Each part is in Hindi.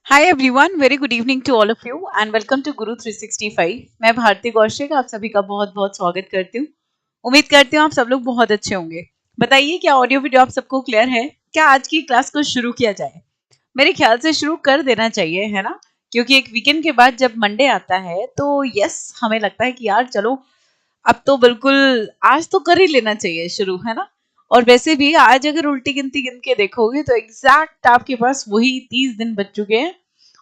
Hi everyone, very good evening to all of you and welcome to Guru 365। मैं भारती कौशिक आप सभी का बहुत बहुत स्वागत करती हूँ। उम्मीद करती हूँ आप सब लोग बहुत अच्छे होंगे। बताइए, क्या ऑडियो वीडियो आप सबको क्लियर है? क्या आज की क्लास को शुरू किया जाए? मेरे ख्याल से शुरू कर देना चाहिए, है ना? क्योंकि एक वीकेंड के बाद जब मंडे आता है तो यस, हमें लगता है कि यार चलो अब तो बिल्कुल आज तो कर ही लेना चाहिए शुरू, है ना? और वैसे भी आज अगर उल्टी गिनती गिन के देखोगे तो एग्जैक्ट आपके पास वही 30 दिन बच चुके हैं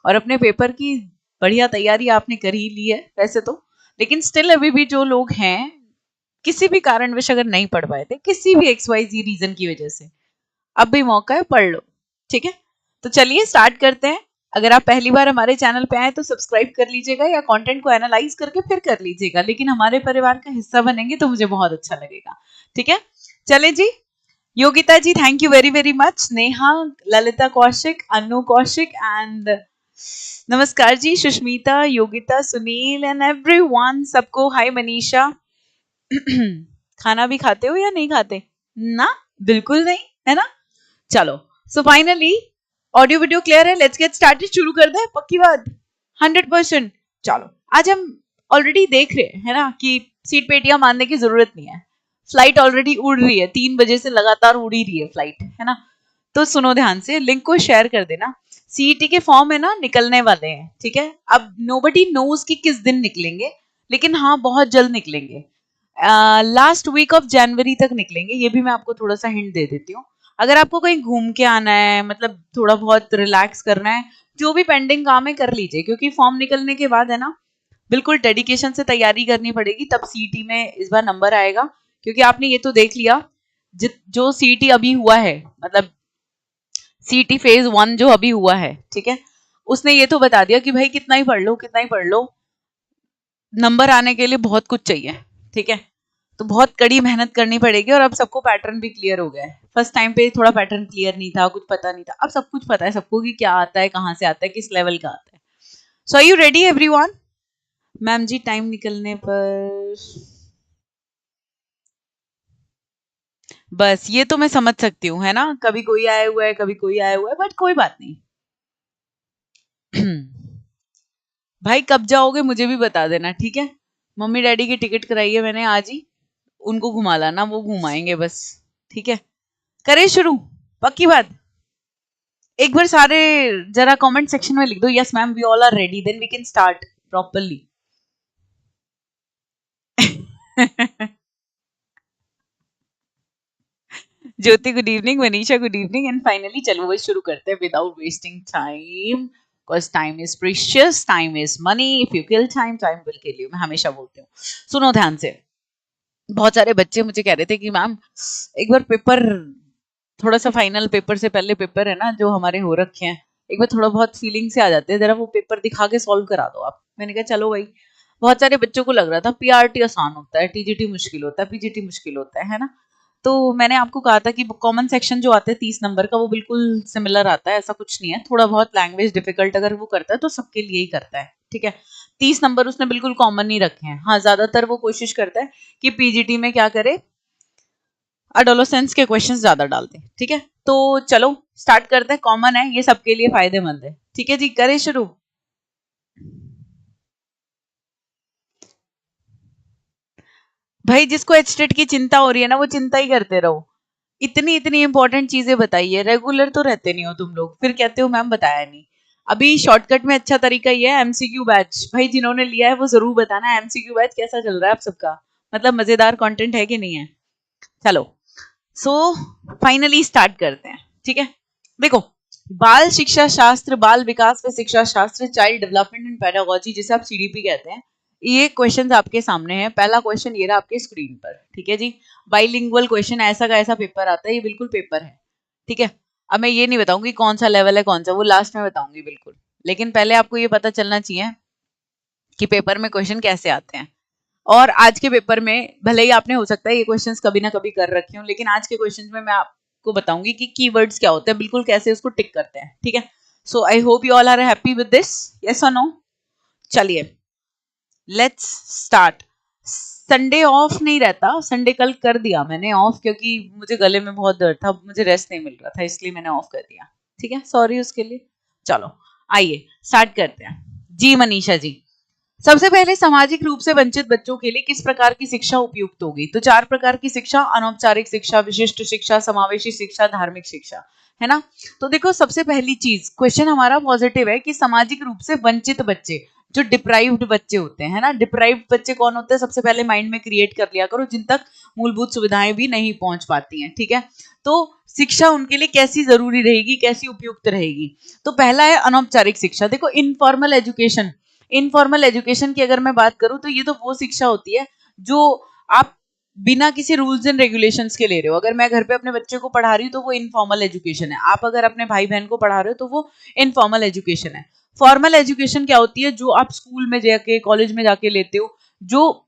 और अपने पेपर की बढ़िया तैयारी आपने कर ही ली है वैसे तो। लेकिन स्टिल अभी भी जो लोग हैं, किसी भी कारणवश अगर नहीं पढ़ पाए थे, किसी भी एक्स वाई जी रीजन की वजह से, अब भी मौका है, पढ़ लो। ठीक है, तो चलिए स्टार्ट करते हैं। अगर आप पहली बार हमारे चैनल पे आए तो सब्सक्राइब कर लीजिएगा या कंटेंट को एनालाइज करके फिर कर लीजिएगा, लेकिन हमारे परिवार का हिस्सा बनेंगे तो मुझे बहुत अच्छा लगेगा। ठीक है, चले जी। Yogita ji, thank you very very much. Neha, Lalita Kaushik, Anu Kaushik and नमस्कार जी, सुष्मिता, योगिता, सुनील एंड एवरीवन, सबको हाय। मनीषा, खाना भी खाते हो या नहीं खाते? ना, बिल्कुल नहीं, है ना? चलो, so finally audio video clear है। Let's get started. शुरू कर दे, पक्की बात, 100%। चलो, आज हम ऑलरेडी देख रहे हैं, है ना, कि सीट पेटियां मानने की जरूरत नहीं है। फ्लाइट ऑलरेडी उड़ रही है, 3 बजे से लगातार उड़ ही रही है फ्लाइट, है ना? तो सुनो ध्यान से, लिंक को शेयर कर देना। सीईटी के फॉर्म है ना, निकलने वाले हैं। ठीक है, अब नोबडी नोज कि किस दिन निकलेंगे, लेकिन हाँ बहुत जल्द निकलेंगे। लास्ट वीक ऑफ जनवरी तक निकलेंगे, ये भी मैं आपको थोड़ा सा हिंट दे देती हूँ। अगर आपको कहीं घूम के आना है, मतलब थोड़ा बहुत रिलैक्स करना है, जो भी पेंडिंग काम है कर लीजिए, क्योंकि फॉर्म निकलने के बाद, है ना, बिल्कुल डेडिकेशन से तैयारी करनी पड़ेगी, तब सीईटी में इस बार नंबर आएगा। क्योंकि आपने ये तो देख लिया, जो सीईटी अभी हुआ है, मतलब सीईटी फेज 1 जो अभी हुआ है, ठीक है, उसने ये तो बता दिया कि भाई कितना ही पढ़ लो, कितना ही पढ़ लो, नंबर आने के लिए बहुत कुछ चाहिए। ठीक है, तो बहुत कड़ी मेहनत करनी पड़ेगी। और अब सबको पैटर्न भी क्लियर हो गया है। फर्स्ट टाइम पे थोड़ा पैटर्न क्लियर नहीं था, कुछ पता नहीं था, अब सब कुछ पता है सबको कि क्या आता है, कहाँ से आता है, किस लेवल का आता है। So are you ready everyone? Ma'am जी, टाइम निकलने पर बस ये तो मैं समझ सकती हूँ, है ना, कभी कोई आया हुआ है, कभी कोई आया हुआ है, बट कोई बात नहीं। भाई कब जाओगे मुझे भी बता देना, ठीक है? मम्मी डैडी की टिकट कराई है मैंने आज ही, उनको घुमा लाना, वो घुमाएंगे बस। ठीक है, करें शुरू, पक्की बात। एक बार सारे जरा कमेंट सेक्शन में लिख दो, yes ma'am we all are ready, then we can start properly. Jyoti good evening, Manisha good evening, and finally चलो वही शुरू करते हैं without wasting time, because time is precious, time is money, if you kill time, time will kill you, मैं हमेशा बोलती हूँ। सुनो ध्यान से, बहुत सारे बच्चे मुझे कह रहे थे कि मैम एक बार पेपर, थोड़ा सा फाइनल पेपर से पहले पेपर है ना जो हमारे हो रखे हैं, एक बार थोड़ा बहुत फीलिंग से आ जाते हैं, जरा वो पेपर दिखा के सॉल्व करा दो आप। मैंने कहा चलो भाई, बहुत सारे बच्चों को लग रहा था पीआरटी आसान होता है, टीजीटी मुश्किल होता है, पीजीटी मुश्किल होता है ना? तो मैंने आपको कहा था कि कॉमन सेक्शन जो आता है 30 नंबर का, वो बिल्कुल सिमिलर आता है, ऐसा कुछ नहीं है। थोड़ा बहुत लैंग्वेज डिफिकल्ट अगर वो करता है तो सबके लिए ही करता है। ठीक है, 30 नंबर उसने बिल्कुल कॉमन नहीं रखे हैं। हाँ, ज्यादातर वो कोशिश करता है कि पीजीटी में क्या करे, अडोलोसेंस के क्वेश्चंस ज्यादा डालते हैं। ठीक है, तो चलो स्टार्ट करते हैं। कॉमन है, ये सबके लिए फायदेमंद है। ठीक है जी, करें शुरू। भाई जिसको एचटेट की चिंता हो रही है ना, वो चिंता ही करते रहो। इतनी इतनी इंपॉर्टेंट चीजें बताइए, रेगुलर तो रहते नहीं हो तुम लोग, फिर कहते हो मैम बताया नहीं। अभी शॉर्टकट में अच्छा तरीका ये है, एमसीक्यू बैच। भाई जिन्होंने लिया है वो जरूर बताना एमसीक्यू बैच कैसा चल रहा है आप सबका, मतलब मजेदार कंटेंट है कि नहीं है। चलो, सो फाइनली स्टार्ट करते हैं। ठीक है, देखो, बाल शिक्षा शास्त्र, बाल विकास व शिक्षा शास्त्र, चाइल्ड डेवलपमेंट एंड पेडागोजी, जिसे आप सीडीपी कहते हैं, ये क्वेश्चंस आपके सामने हैं। पहला क्वेश्चन ये रहा आपके स्क्रीन पर। ठीक है जी, बाइलिंगुअल क्वेश्चन, ऐसा का ऐसा पेपर आता है, ये बिल्कुल पेपर है। ठीक है, अब मैं ये नहीं बताऊंगी कौन सा लेवल है कौन सा, वो लास्ट में बताऊंगी बिल्कुल। लेकिन पहले आपको ये पता चलना चाहिए कि पेपर में क्वेश्चन कैसे आते हैं। और आज के पेपर में भले ही आपने हो सकता है ये क्वेश्चंस कभी ना कभी कर रखे हो, लेकिन आज के क्वेश्चंस में मैं आपको बताऊंगी कि कीवर्ड्स क्या होते हैं, बिल्कुल कैसे उसको टिक करते हैं। ठीक है, so I hope you all are happy with this, yes और नो? चलिए, लेट्स स्टार्ट। संडे ऑफ नहीं रहता, संडे कल कर दिया मैंने ऑफ क्योंकि मुझे गले में बहुत दर्द था, मुझे रेस्ट नहीं मिल रहा था, इसलिए मैंने ऑफ कर दिया। ठीक है, सॉरी उसके लिए। चलो आइए स्टार्ट करते हैं। जी मनीषा जी, सबसे पहले सामाजिक रूप से वंचित बच्चों के लिए किस प्रकार की शिक्षा उपयुक्त होगी? तो 4 प्रकार की शिक्षा, अनौपचारिक शिक्षा, विशिष्ट शिक्षा, समावेशी शिक्षा, धार्मिक शिक्षा, है ना। तो देखो सबसे पहली चीज, क्वेश्चन हमारा पॉजिटिव है कि सामाजिक रूप से वंचित बच्चे, जो डिप्राइव्ड बच्चे होते हैं, है ना। डिप्राइव्ड बच्चे कौन होते हैं? सबसे पहले माइंड में क्रिएट कर लिया करो, जिन तक मूलभूत सुविधाएं भी नहीं पहुंच पाती हैं। ठीक है, तो शिक्षा उनके लिए कैसी जरूरी रहेगी, कैसी उपयुक्त रहेगी? तो पहला है अनौपचारिक शिक्षा। देखो इनफॉर्मल एजुकेशन, इनफॉर्मल एजुकेशन की अगर मैं बात करूं तो ये तो वो शिक्षा होती है जो आप बिना किसी रूल्स एंड रेगुलेशंस के ले रहे हो। अगर मैं घर पे अपने बच्चे को पढ़ा रही हूँ तो वो इनफॉर्मल एजुकेशन है। आप अगर अपने भाई बहन को पढ़ा रहे हो तो वो इनफॉर्मल एजुकेशन है। फॉर्मल एजुकेशन क्या होती है? जो आप स्कूल में जाके, कॉलेज में जाके लेते हो, जो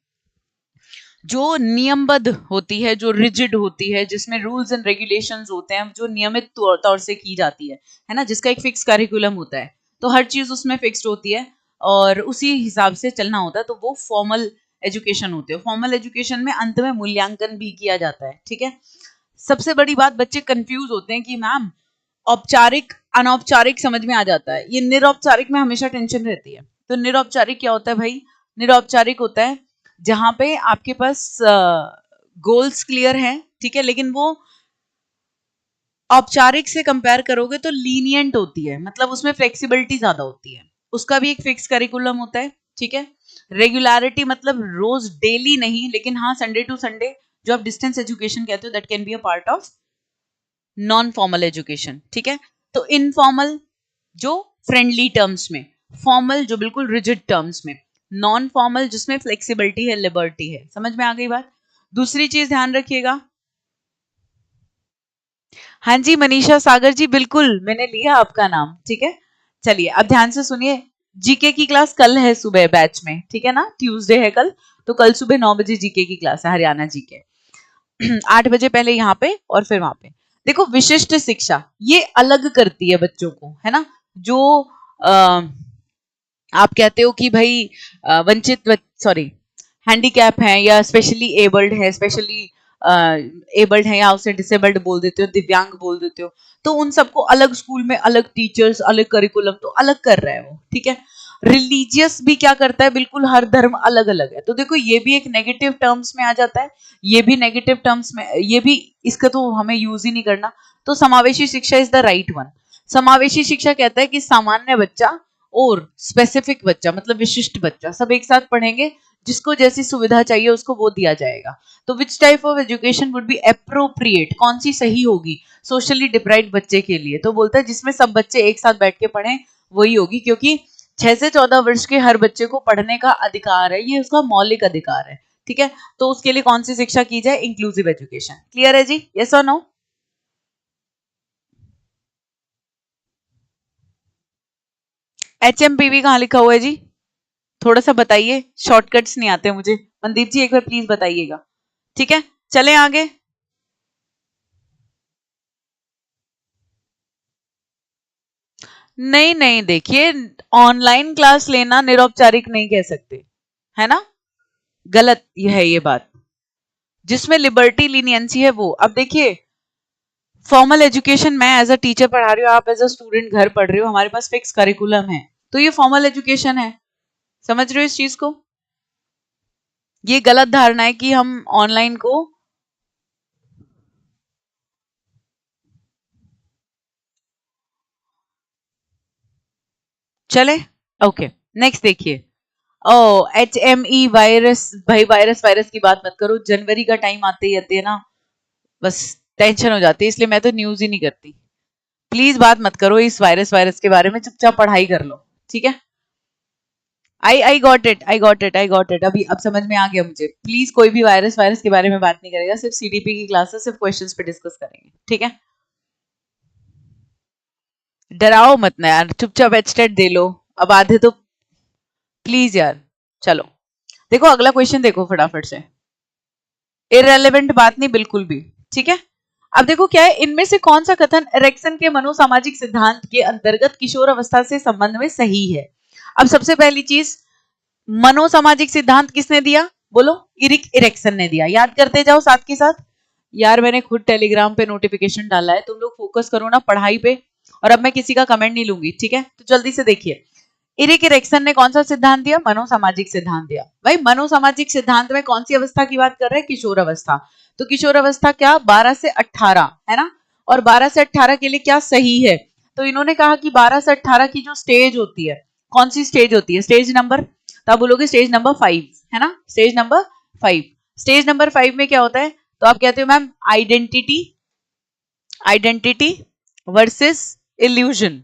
जो नियमबद्ध होती है, जो रिजिड होती है, जिसमें रूल्स एंड रेगुलेशंस होते हैं, जो नियमित तौर से की जाती है ना, जिसका एक फिक्स करिकुलम होता है, तो हर चीज उसमें फिक्स्ड होती है और उसी हिसाब से चलना होता है, तो वो फॉर्मल एजुकेशन होते हैं। फॉर्मल एजुकेशन में अंत में मूल्यांकन भी किया जाता है। ठीक है, सबसे बड़ी बात, बच्चे कंफ्यूज होते हैं कि मैम औपचारिक अनौपचारिक समझ में आ जाता है, ये निरौपचारिक में हमेशा टेंशन रहती है। तो निरौपचारिक क्या होता है भाई? निरौपचारिक होता है जहां पे आपके पास गोल्स क्लियर हैं, ठीक है, लेकिन वो औपचारिक से कंपेयर करोगे तो लीनियंट होती है, मतलब उसमें फ्लेक्सिबिलिटी ज्यादा होती है, उसका भी एक फिक्स करिकुलम होता है। ठीक है, रेगुलरिटी मतलब रोज डेली नहीं, लेकिन हाँ संडे टू संडे, जो आप डिस्टेंस एजुकेशन कहते हो, that can be a part of non formal education. ठीक है, तो इनफॉर्मल जो फ्रेंडली टर्म्स में, फॉर्मल जो बिल्कुल रिजिड टर्म्स में, नॉन फॉर्मल जिसमें फ्लेक्सिबिलिटी है, लिबर्टी है। समझ में आ गई बात? दूसरी चीज ध्यान रखिएगा। हाँ जी मनीषा सागर जी, बिल्कुल मैंने लिया आपका नाम। ठीक है, चलिए अब ध्यान से सुनिए। जीके की क्लास कल है सुबह बैच में, ठीक है ना, ट्यूसडे है कल, तो कल सुबह 9 बजे जीके की क्लास है, हरियाणा जीके। 8 बजे पहले यहाँ पे और फिर वहां पे। देखो विशिष्ट शिक्षा ये अलग करती है बच्चों को, है ना। जो आप कहते हो कि भाई वंचित, सॉरी, हैंडीकैप है या स्पेशली एबल्ड है, स्पेशली एबल्ड है, या उसे डिसेबल्ड बोल देते हो, दिव्यांग बोल देते हो, तो उन सबको अलग स्कूल में अलग टीचर्स, अलग करिकुलम, तो अलग कर रहा है वो। ठीक है, रिलीजियस भी क्या करता है, बिल्कुल हर धर्म अलग अलग है, तो देखो ये भी एक नेगेटिव टर्म्स में आ जाता है, ये भी नेगेटिव टर्म्स में, ये भी, इसका तो हमें यूज ही नहीं करना। तो समावेशी शिक्षा इज द राइट वन। समावेशी शिक्षा कहता है कि सामान्य बच्चा और स्पेसिफिक बच्चा, मतलब विशिष्ट बच्चा, सब एक साथ पढ़ेंगे, जिसको जैसी सुविधा चाहिए उसको वो दिया जाएगा। तो which type of education would be appropriate, कौन सी सही होगी सोशली डिप्राइव्ड बच्चे के लिए? तो बोलता है जिसमें सब बच्चे एक साथ बैठ के पढ़ें वही होगी, क्योंकि 6 से 14 वर्ष के हर बच्चे को पढ़ने का अधिकार है, ये उसका मौलिक अधिकार है। ठीक है, तो उसके लिए कौन सी शिक्षा की जाए? Inclusive education. क्लियर है जी? यस और नो? HMPV कहाँ लिखा हुआ है जी? थोड़ा सा बताइए, शॉर्टकट्स नहीं आते मुझे। मनदीप जी एक बार प्लीज बताइएगा। ठीक है, चलें आगे। नहीं नहीं, देखिए ऑनलाइन क्लास लेना निरौपचारिक नहीं कह सकते, है ना, गलत ये है ये बात। जिसमें लिबर्टी लीनियंसी है वो। अब देखिए फॉर्मल एजुकेशन, मैं एज अ टीचर पढ़ा रही हूँ, आप एज अ स्टूडेंट घर पढ़ रहे हो, हमारे पास फिक्स करिकुलम है, तो ये फॉर्मल एजुकेशन है। समझ रहे हो इस चीज को? ये गलत धारणा है कि हम ऑनलाइन को, चले ओके। नेक्स्ट देखिए, ओ HME वायरस, भाई वायरस वायरस की बात मत करो, जनवरी का टाइम आते ही ना बस टेंशन हो जाती है, इसलिए मैं तो न्यूज ही नहीं करती। प्लीज बात मत करो इस वायरस वायरस के बारे में, चुपचाप पढ़ाई कर लो। ठीक है, I got it, I got it, अभी अब समझ में आ गया मुझे। प्लीज कोई भी वायरस वायरस के बारे में बात नहीं करेगा, सिर्फ CDP की क्लासेस, सिर्फ क्वेश्चंस पे डिस्कस करेंगे। ठीक है, डराओ मत ना यार, चुपचाप एचटेट दे लो। अब आधे तो, प्लीज यार। चलो देखो अगला क्वेश्चन, देखो फटाफट से, इररेलेवेंट बात नहीं बिल्कुल भी। ठीक है, अब देखो क्या है, इनमें से कौन सा कथन एरिक्सन के मनोसामाजिक सिद्धांत के अंतर्गत किशोर अवस्था से संबंध में सही है? अब सबसे पहली चीज, मनोसामाजिक सिद्धांत किसने दिया? बोलो, इरिक इरेक्सन ने दिया। याद करते जाओ साथ के साथ। यार मैंने खुद टेलीग्राम पे नोटिफिकेशन डाला है, तुम लोग फोकस करो ना पढ़ाई पे, और अब मैं किसी का कमेंट नहीं लूंगी, ठीक है? तो जल्दी से देखिए, इरिक इरेक्सन ने कौन सा सिद्धांत दिया? मनोसामाजिक सिद्धांत दिया। भाई मनोसामाजिक सिद्धांत में कौन सी अवस्था की बात कर रहे हैं? किशोर अवस्था। तो किशोर अवस्था क्या? 12 से 18, है ना? और 12 से 18 के लिए क्या सही है? तो इन्होंने कहा कि 12 से 18 की जो स्टेज होती है, कौन सी स्टेज होती है? स्टेज नंबर, तो आप बोलोगे स्टेज नंबर 5, है ना? Stage number 5। स्टेज नंबर 5 में क्या होता है? तो आप कहते हो ma'am identity, identity versus illusion,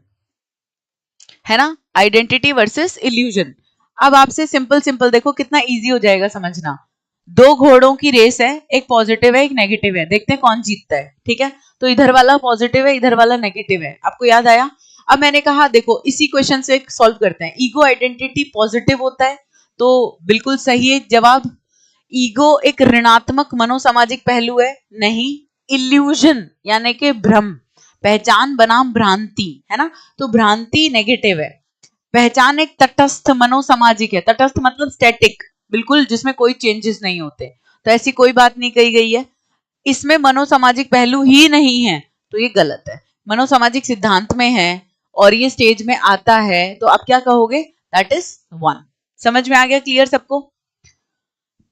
है ना? Identity versus illusion. अब आपसे सिंपल सिंपल देखो कितना इजी हो जाएगा समझना। दो घोड़ों की रेस है, एक पॉजिटिव है एक नेगेटिव है, देखते हैं कौन जीतता है, ठीक है? तो इधर वाला पॉजिटिव है, इधर वाला नेगेटिव है, आपको याद आया? अब मैंने कहा देखो इसी क्वेश्चन से सॉल्व करते हैं। ईगो आइडेंटिटी पॉजिटिव होता है, तो बिल्कुल सही है जवाब। ईगो एक ऋणात्मक मनोसामाजिक पहलू है, नहीं। इल्यूजन यानी कि भ्रम, पहचान बनाम भ्रांति, है ना? तो भ्रांति नेगेटिव है। पहचान एक तटस्थ मनोसामाजिक है, तटस्थ मतलब स्टैटिक, बिल्कुल जिसमें कोई चेंजेस नहीं होते, तो ऐसी कोई बात नहीं कही गई है। इसमें मनोसामाजिक पहलू ही नहीं है, तो ये गलत है। मनोसामाजिक सिद्धांत में है और ये स्टेज में आता है, तो आप क्या कहोगे? That is 1। समझ में आ गया? क्लियर सबको?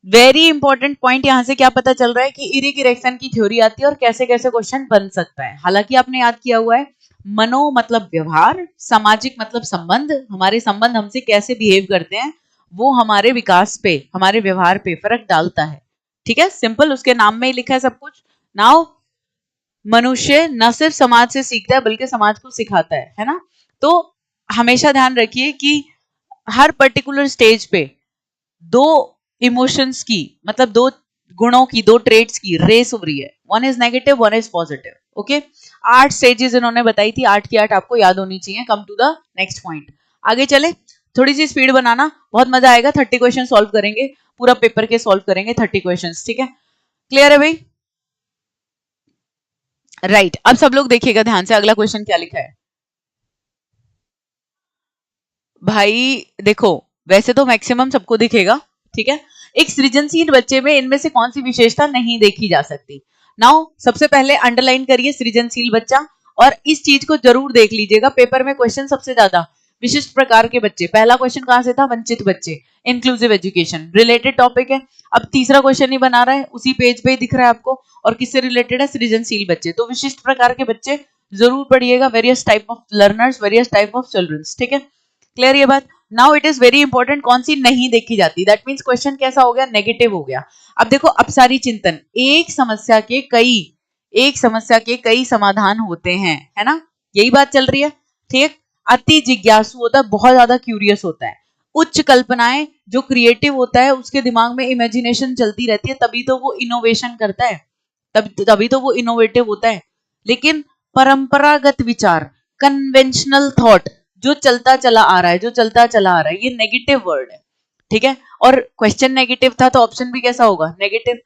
वेरी इंपॉर्टेंट पॉइंट, यहां से क्या पता चल रहा है कि इरिक इरेक्सन की थ्योरी आती है और कैसे कैसे क्वेश्चन बन सकता है। हालांकि आपने याद किया हुआ है, मनो मतलब व्यवहार, सामाजिक मतलब संबंध, हमारे संबंध हमसे कैसे बिहेव करते हैं, वो हमारे विकास पे, हमारे व्यवहार पे फर्क डालता है, ठीक है? सिंपल, उसके नाम में ही लिखा है सब कुछ। नाउ मनुष्य न सिर्फ समाज से सीखता है बल्कि समाज को सिखाता है ना? तो हमेशा ध्यान रखिए कि हर पर्टिकुलर स्टेज पे दो इमोशंस की, मतलब दो गुणों की, दो ट्रेड्स की रेस हो रही है। One is negative, one is positive. Okay, 8 stages इन्होंने बताई थी, 8 की 8 आपको याद होनी चाहिए। Come to the next point, आगे चले। थोड़ी सी स्पीड बनाना, बहुत मजा आएगा। 30 क्वेश्चन सॉल्व करेंगे, पूरा पेपर के सॉल्व करेंगे 30 क्वेश्चन, ठीक है? क्लियर है भाई? राइट, अब सब लोग देखिएगा ध्यान से, अगला क्वेश्चन क्या लिखा है भाई। देखो, वैसे तो मैक्सिमम सबको दिखेगा, ठीक है? एक सृजनशील बच्चे में इनमें से कौन सी विशेषता नहीं देखी जा सकती? नाउ सबसे पहले अंडरलाइन करिए सृजनशील बच्चा, और इस चीज को जरूर देख लीजिएगा, पेपर में क्वेश्चन सबसे ज्यादा विशिष्ट प्रकार के बच्चे। पहला क्वेश्चन कहां से था? वंचित बच्चे, इंक्लूसिव एजुकेशन, रिलेटेड टॉपिक है। अब तीसरा क्वेश्चन ही बना रहा है, उसी पेज पे ही दिख रहा है आपको, और किससे रिलेटेड है? सृजनशील बच्चे। तो विशिष्ट प्रकार के बच्चे जरूर पढ़िएगा, various type of learners, various type of childrens, ठीक है? क्लियर ये बात? Now it is very important, कौन सी नहीं देखी जाती? दैट मीन्स क्वेश्चन कैसा हो गया? नेगेटिव हो गया। अब देखो, अपसारी चिंतन, एक समस्या के कई समाधान होते हैं, है ना? यही बात चल रही है, ठीक? अति जिज्ञासु होता है, बहुत ज्यादा क्यूरियस होता है। उच्च कल्पनाएं, जो क्रिएटिव होता है उसके दिमाग में इमेजिनेशन चलती रहती है, तभी तो वो इनोवेशन करता है, तभी तो वो इनोवेटिव होता है। लेकिन परंपरागत विचार, कन्वेंशनल थॉट, जो चलता चला आ रहा है, जो चलता चला आ रहा है, ये नेगेटिव वर्ड है, ठीक है? और क्वेश्चन नेगेटिव था, तो ऑप्शन भी कैसा होगा? नेगेटिव।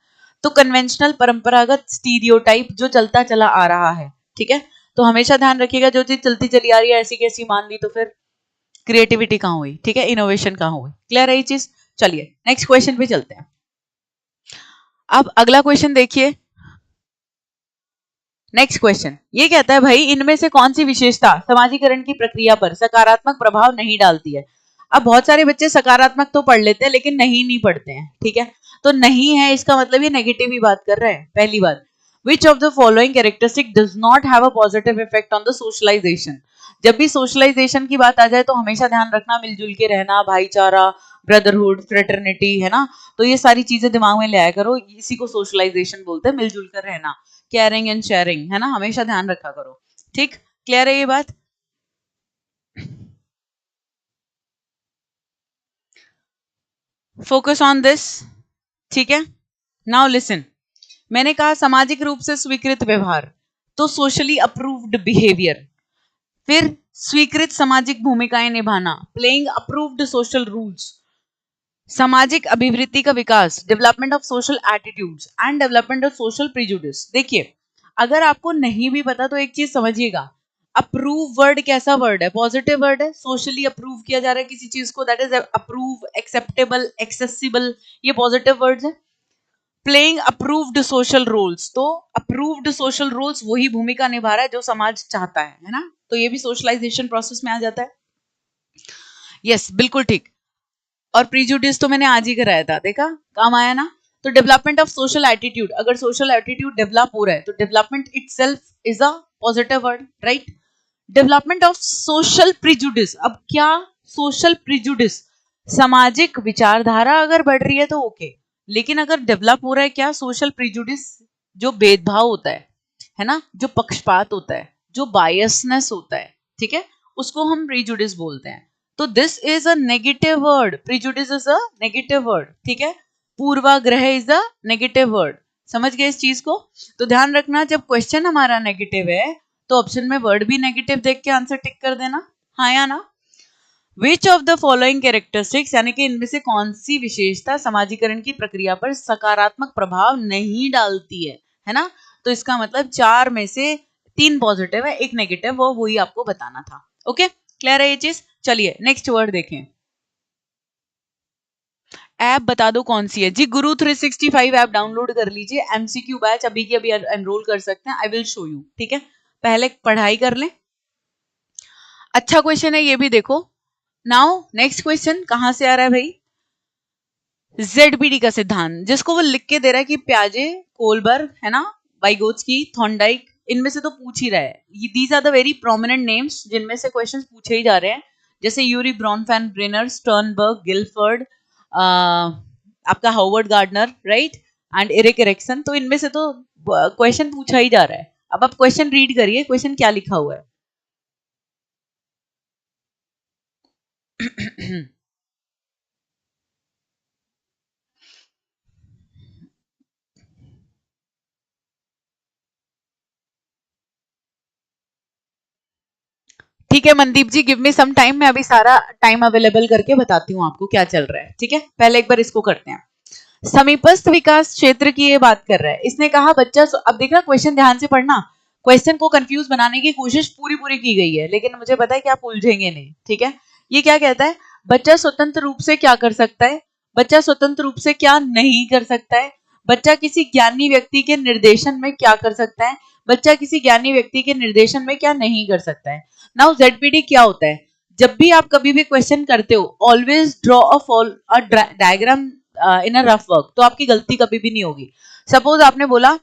तो कन्वेंशनल, परंपरागत, स्टीरियोटाइप, जो चलता चला आ रहा है, ठीक है? तो हमेशा ध्यान रखिएगा, जो चीज चलती चली आ रही है ऐसी कैसी मान ली तो फिर क्रिएटिविटी कहां हुई, ठीक है? इनोवेशन कहां हुई? क्लियर है ये चीज? चलिए नेक्स्ट क्वेश्चन पे चलते हैं। अब अगला क्वेश्चन देखिए, नेक्स्ट क्वेश्चन ये कहता है भाई, इनमें से कौन सी विशेषता समाजीकरण की प्रक्रिया पर सकारात्मक प्रभाव नहीं डालती है? अब बहुत सारे बच्चे सकारात्मक तो पढ़ लेते हैं लेकिन नहीं पढ़ते हैं, ठीक है? तो नहीं है इसका मतलब ये नेगेटिव ही बात कर रहे हैं। पहली बात, which of the following characteristic does not have a positive effect on the socialization? जब भी सोशलाइजेशन की बात आ जाए तो हमेशा ध्यान रखना, मिलजुल के रहना, भाईचारा, ब्रदरहुड, फ्रेटर्निटी, है ना? तो ये सारी चीजें दिमाग में ले आया करो, इसी को सोशलाइजेशन बोलते हैं, मिलजुल कर रहना, केयरिंग एंड शेयरिंग, है ना? हमेशा ध्यान रखा करो, ठीक? क्लियर है ये बात? फोकस ऑन दिस, ठीक है? नाउ लिसन, मैंने कहा सामाजिक रूप से स्वीकृत व्यवहार, तो सोशली अप्रूव्ड बिहेवियर, फिर स्वीकृत सामाजिक भूमिकाएं निभाना, प्लेइंग अप्रूव्ड सोशल रूल्स, सामाजिक अभिवृत्ति का विकास, development of social attitudes and development of social prejudice. देखिए, अगर आपको नहीं भी पता तो एक चीज समझिएगा, अप्रूव वर्ड कैसा वर्ड है? पॉजिटिव वर्ड है। सोशली अप्रूव किया जा रहा है किसी चीज को, that is approve, acceptable, accessible, ये पॉजिटिव वर्ड्स है। प्लेइंग अप्रूव्ड सोशल रोल्स, तो अप्रूव्ड सोशल रोल्स वही भूमिका निभा रहा है जो समाज चाहता है ना, तो ये भी सोशलाइजेशन प्रोसेस में आ जाता है। यस, बिल्कुल ठीक। और प्रीजुडिस तो मैंने आज ही कराया था, देखा काम आया ना। तो डेवलपमेंट ऑफ सोशल एटीट्यूड, अगर सोशल एटीट्यूड डेवलप हो रहा है तो development itself is a positive word, right. Development of social prejudice, अब क्या सोशल प्रीजुडिस, सामाजिक विचारधारा अगर बढ़ रही है तो ओके, लेकिन अगर डेवलप हो रहा है क्या सोशल प्रीजुडिस, जो भेदभाव होता है ना, जो पक्षपात होता है, जो बायसनेस होता है, ठीक है, उसको हम प्रीजुडिस बोलते हैं। तो this is a negative word, prejudice is a negative word, ठीक है। पूर्वाग्रह इज अ नेगेटिव वर्ड, समझ गए इस चीज को। तो ध्यान रखना, जब क्वेश्चन हमारा नेगेटिव है तो ऑप्शन में वर्ड भी नेगेटिव देख के आंसर टिक कर देना, हाँ या ना। विच ऑफ द फॉलोइंग कैरेक्टरिस्टिक्स, यानी कि इनमें से कौन सी विशेषता समाजीकरण की प्रक्रिया पर सकारात्मक प्रभाव नहीं डालती है ना। तो इसका मतलब 4 में से 3 पॉजिटिव है, 1 नेगेटिव, वो वही आपको बताना था। ओके, क्लियर है ये चीज। चलिए नेक्स्ट वर्ड देखें। ऐप बता दो कौन सी है जी। गुरु 365 ऐप डाउनलोड कर लीजिए, एमसीक्यू बैच अभी की अभी एनरोल कर सकते हैं, आई विल शो यू, ठीक है। पहले पढ़ाई कर लें। अच्छा क्वेश्चन है ये भी देखो। नाउ नेक्स्ट क्वेश्चन कहां से आ रहा है भाई? ZBD का सिद्धांत, जिसको वो लिख के दे रहा है कि प्याजे, कोलबर्ग, है ना, वाइगोत्स्की, थॉर्नडाइक, इनमें से तो पूछ ही रहा है। These are the very prominent names जिनमें से क्वेश्चंस पूछे ही जा रहे हैं, जैसे Urie Bronfenbrenner, Sternberg, Guilford, आपका Howard Gardner, right, and Erik Erikson. तो इनमें से तो क्वेश्चन पूछा ही जा रहा है। अब आप क्वेश्चन रीड करिए, क्वेश्चन क्या लिखा हुआ है। ठीक है मनदीप जी, गिव मी सम टाइम, मैं अभी सारा टाइम अवेलेबल करके बताती हूँ आपको क्या चल रहा है, ठीक है। पहले एक बार इसको करते हैं। समीपस्थ विकास क्षेत्र की ये बात कर रहा है। इसने कहा बच्चा, अब देखना क्वेश्चन ध्यान से पढ़ना, क्वेश्चन को कंफ्यूज बनाने की कोशिश पूरी पूरी की गई है, लेकिन मुझे पता है कि आप उलझेंगे नहीं, ठीक है। ये क्या कहता है? बच्चा स्वतंत्र रूप से क्या कर सकता है, बच्चा स्वतंत्र रूप से क्या नहीं कर सकता है, बच्चा किसी ज्ञानी व्यक्ति के निर्देशन में क्या कर सकता है, बच्चा किसी ज्ञानी व्यक्ति के निर्देशन में क्या नहीं कर सकता है। नाउ ZPD क्या होता है? जब भी आप कभी भी क्वेश्चन करते हो, always draw a diagram in a rough work, तो आपकी गलती कभी भी नहीं होगी। सपोज आपने बोला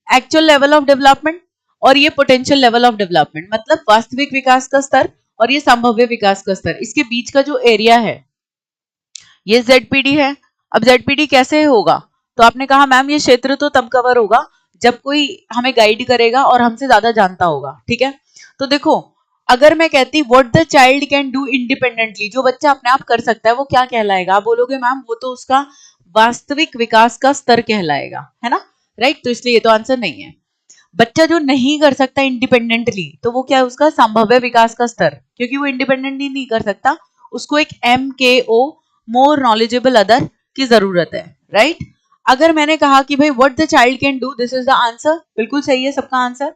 एक्चुअल लेवल ऑफ डेवलपमेंट और ये पोटेंशियल लेवल ऑफ डेवलपमेंट, मतलब वास्तविक विकास का स्तर और ये संभाव्य विकास का स्तर, इसके बीच का जो एरिया है ये ZPD है। अब ZPD कैसे होगा? तो आपने कहा मैम ये क्षेत्र तो तब कवर होगा जब कोई हमें गाइड करेगा और हमसे ज्यादा जानता होगा, ठीक है। तो देखो, अगर मैं कहती what the child can do independently, जो बच्चा अपने आप कर सकता है वो क्या कहलाएगा? आप बोलोगे मैम वो तो उसका वास्तविक विकास का स्तर कहलाएगा, है ना, राइट। तो इसलिए ये तो आंसर नहीं है। बच्चा जो नहीं कर सकता इंडिपेंडेंटली, तो वो क्या है? उसका संभाव्य विकास का स्तर, क्योंकि वो इंडिपेंडेंटली नहीं कर सकता, उसको एक MKO, मोर नॉलेजेबल अदर की जरूरत है, राइट। अगर मैंने कहा कि भाई what the child can do, this is the answer, बिल्कुल सही है सबका आंसर।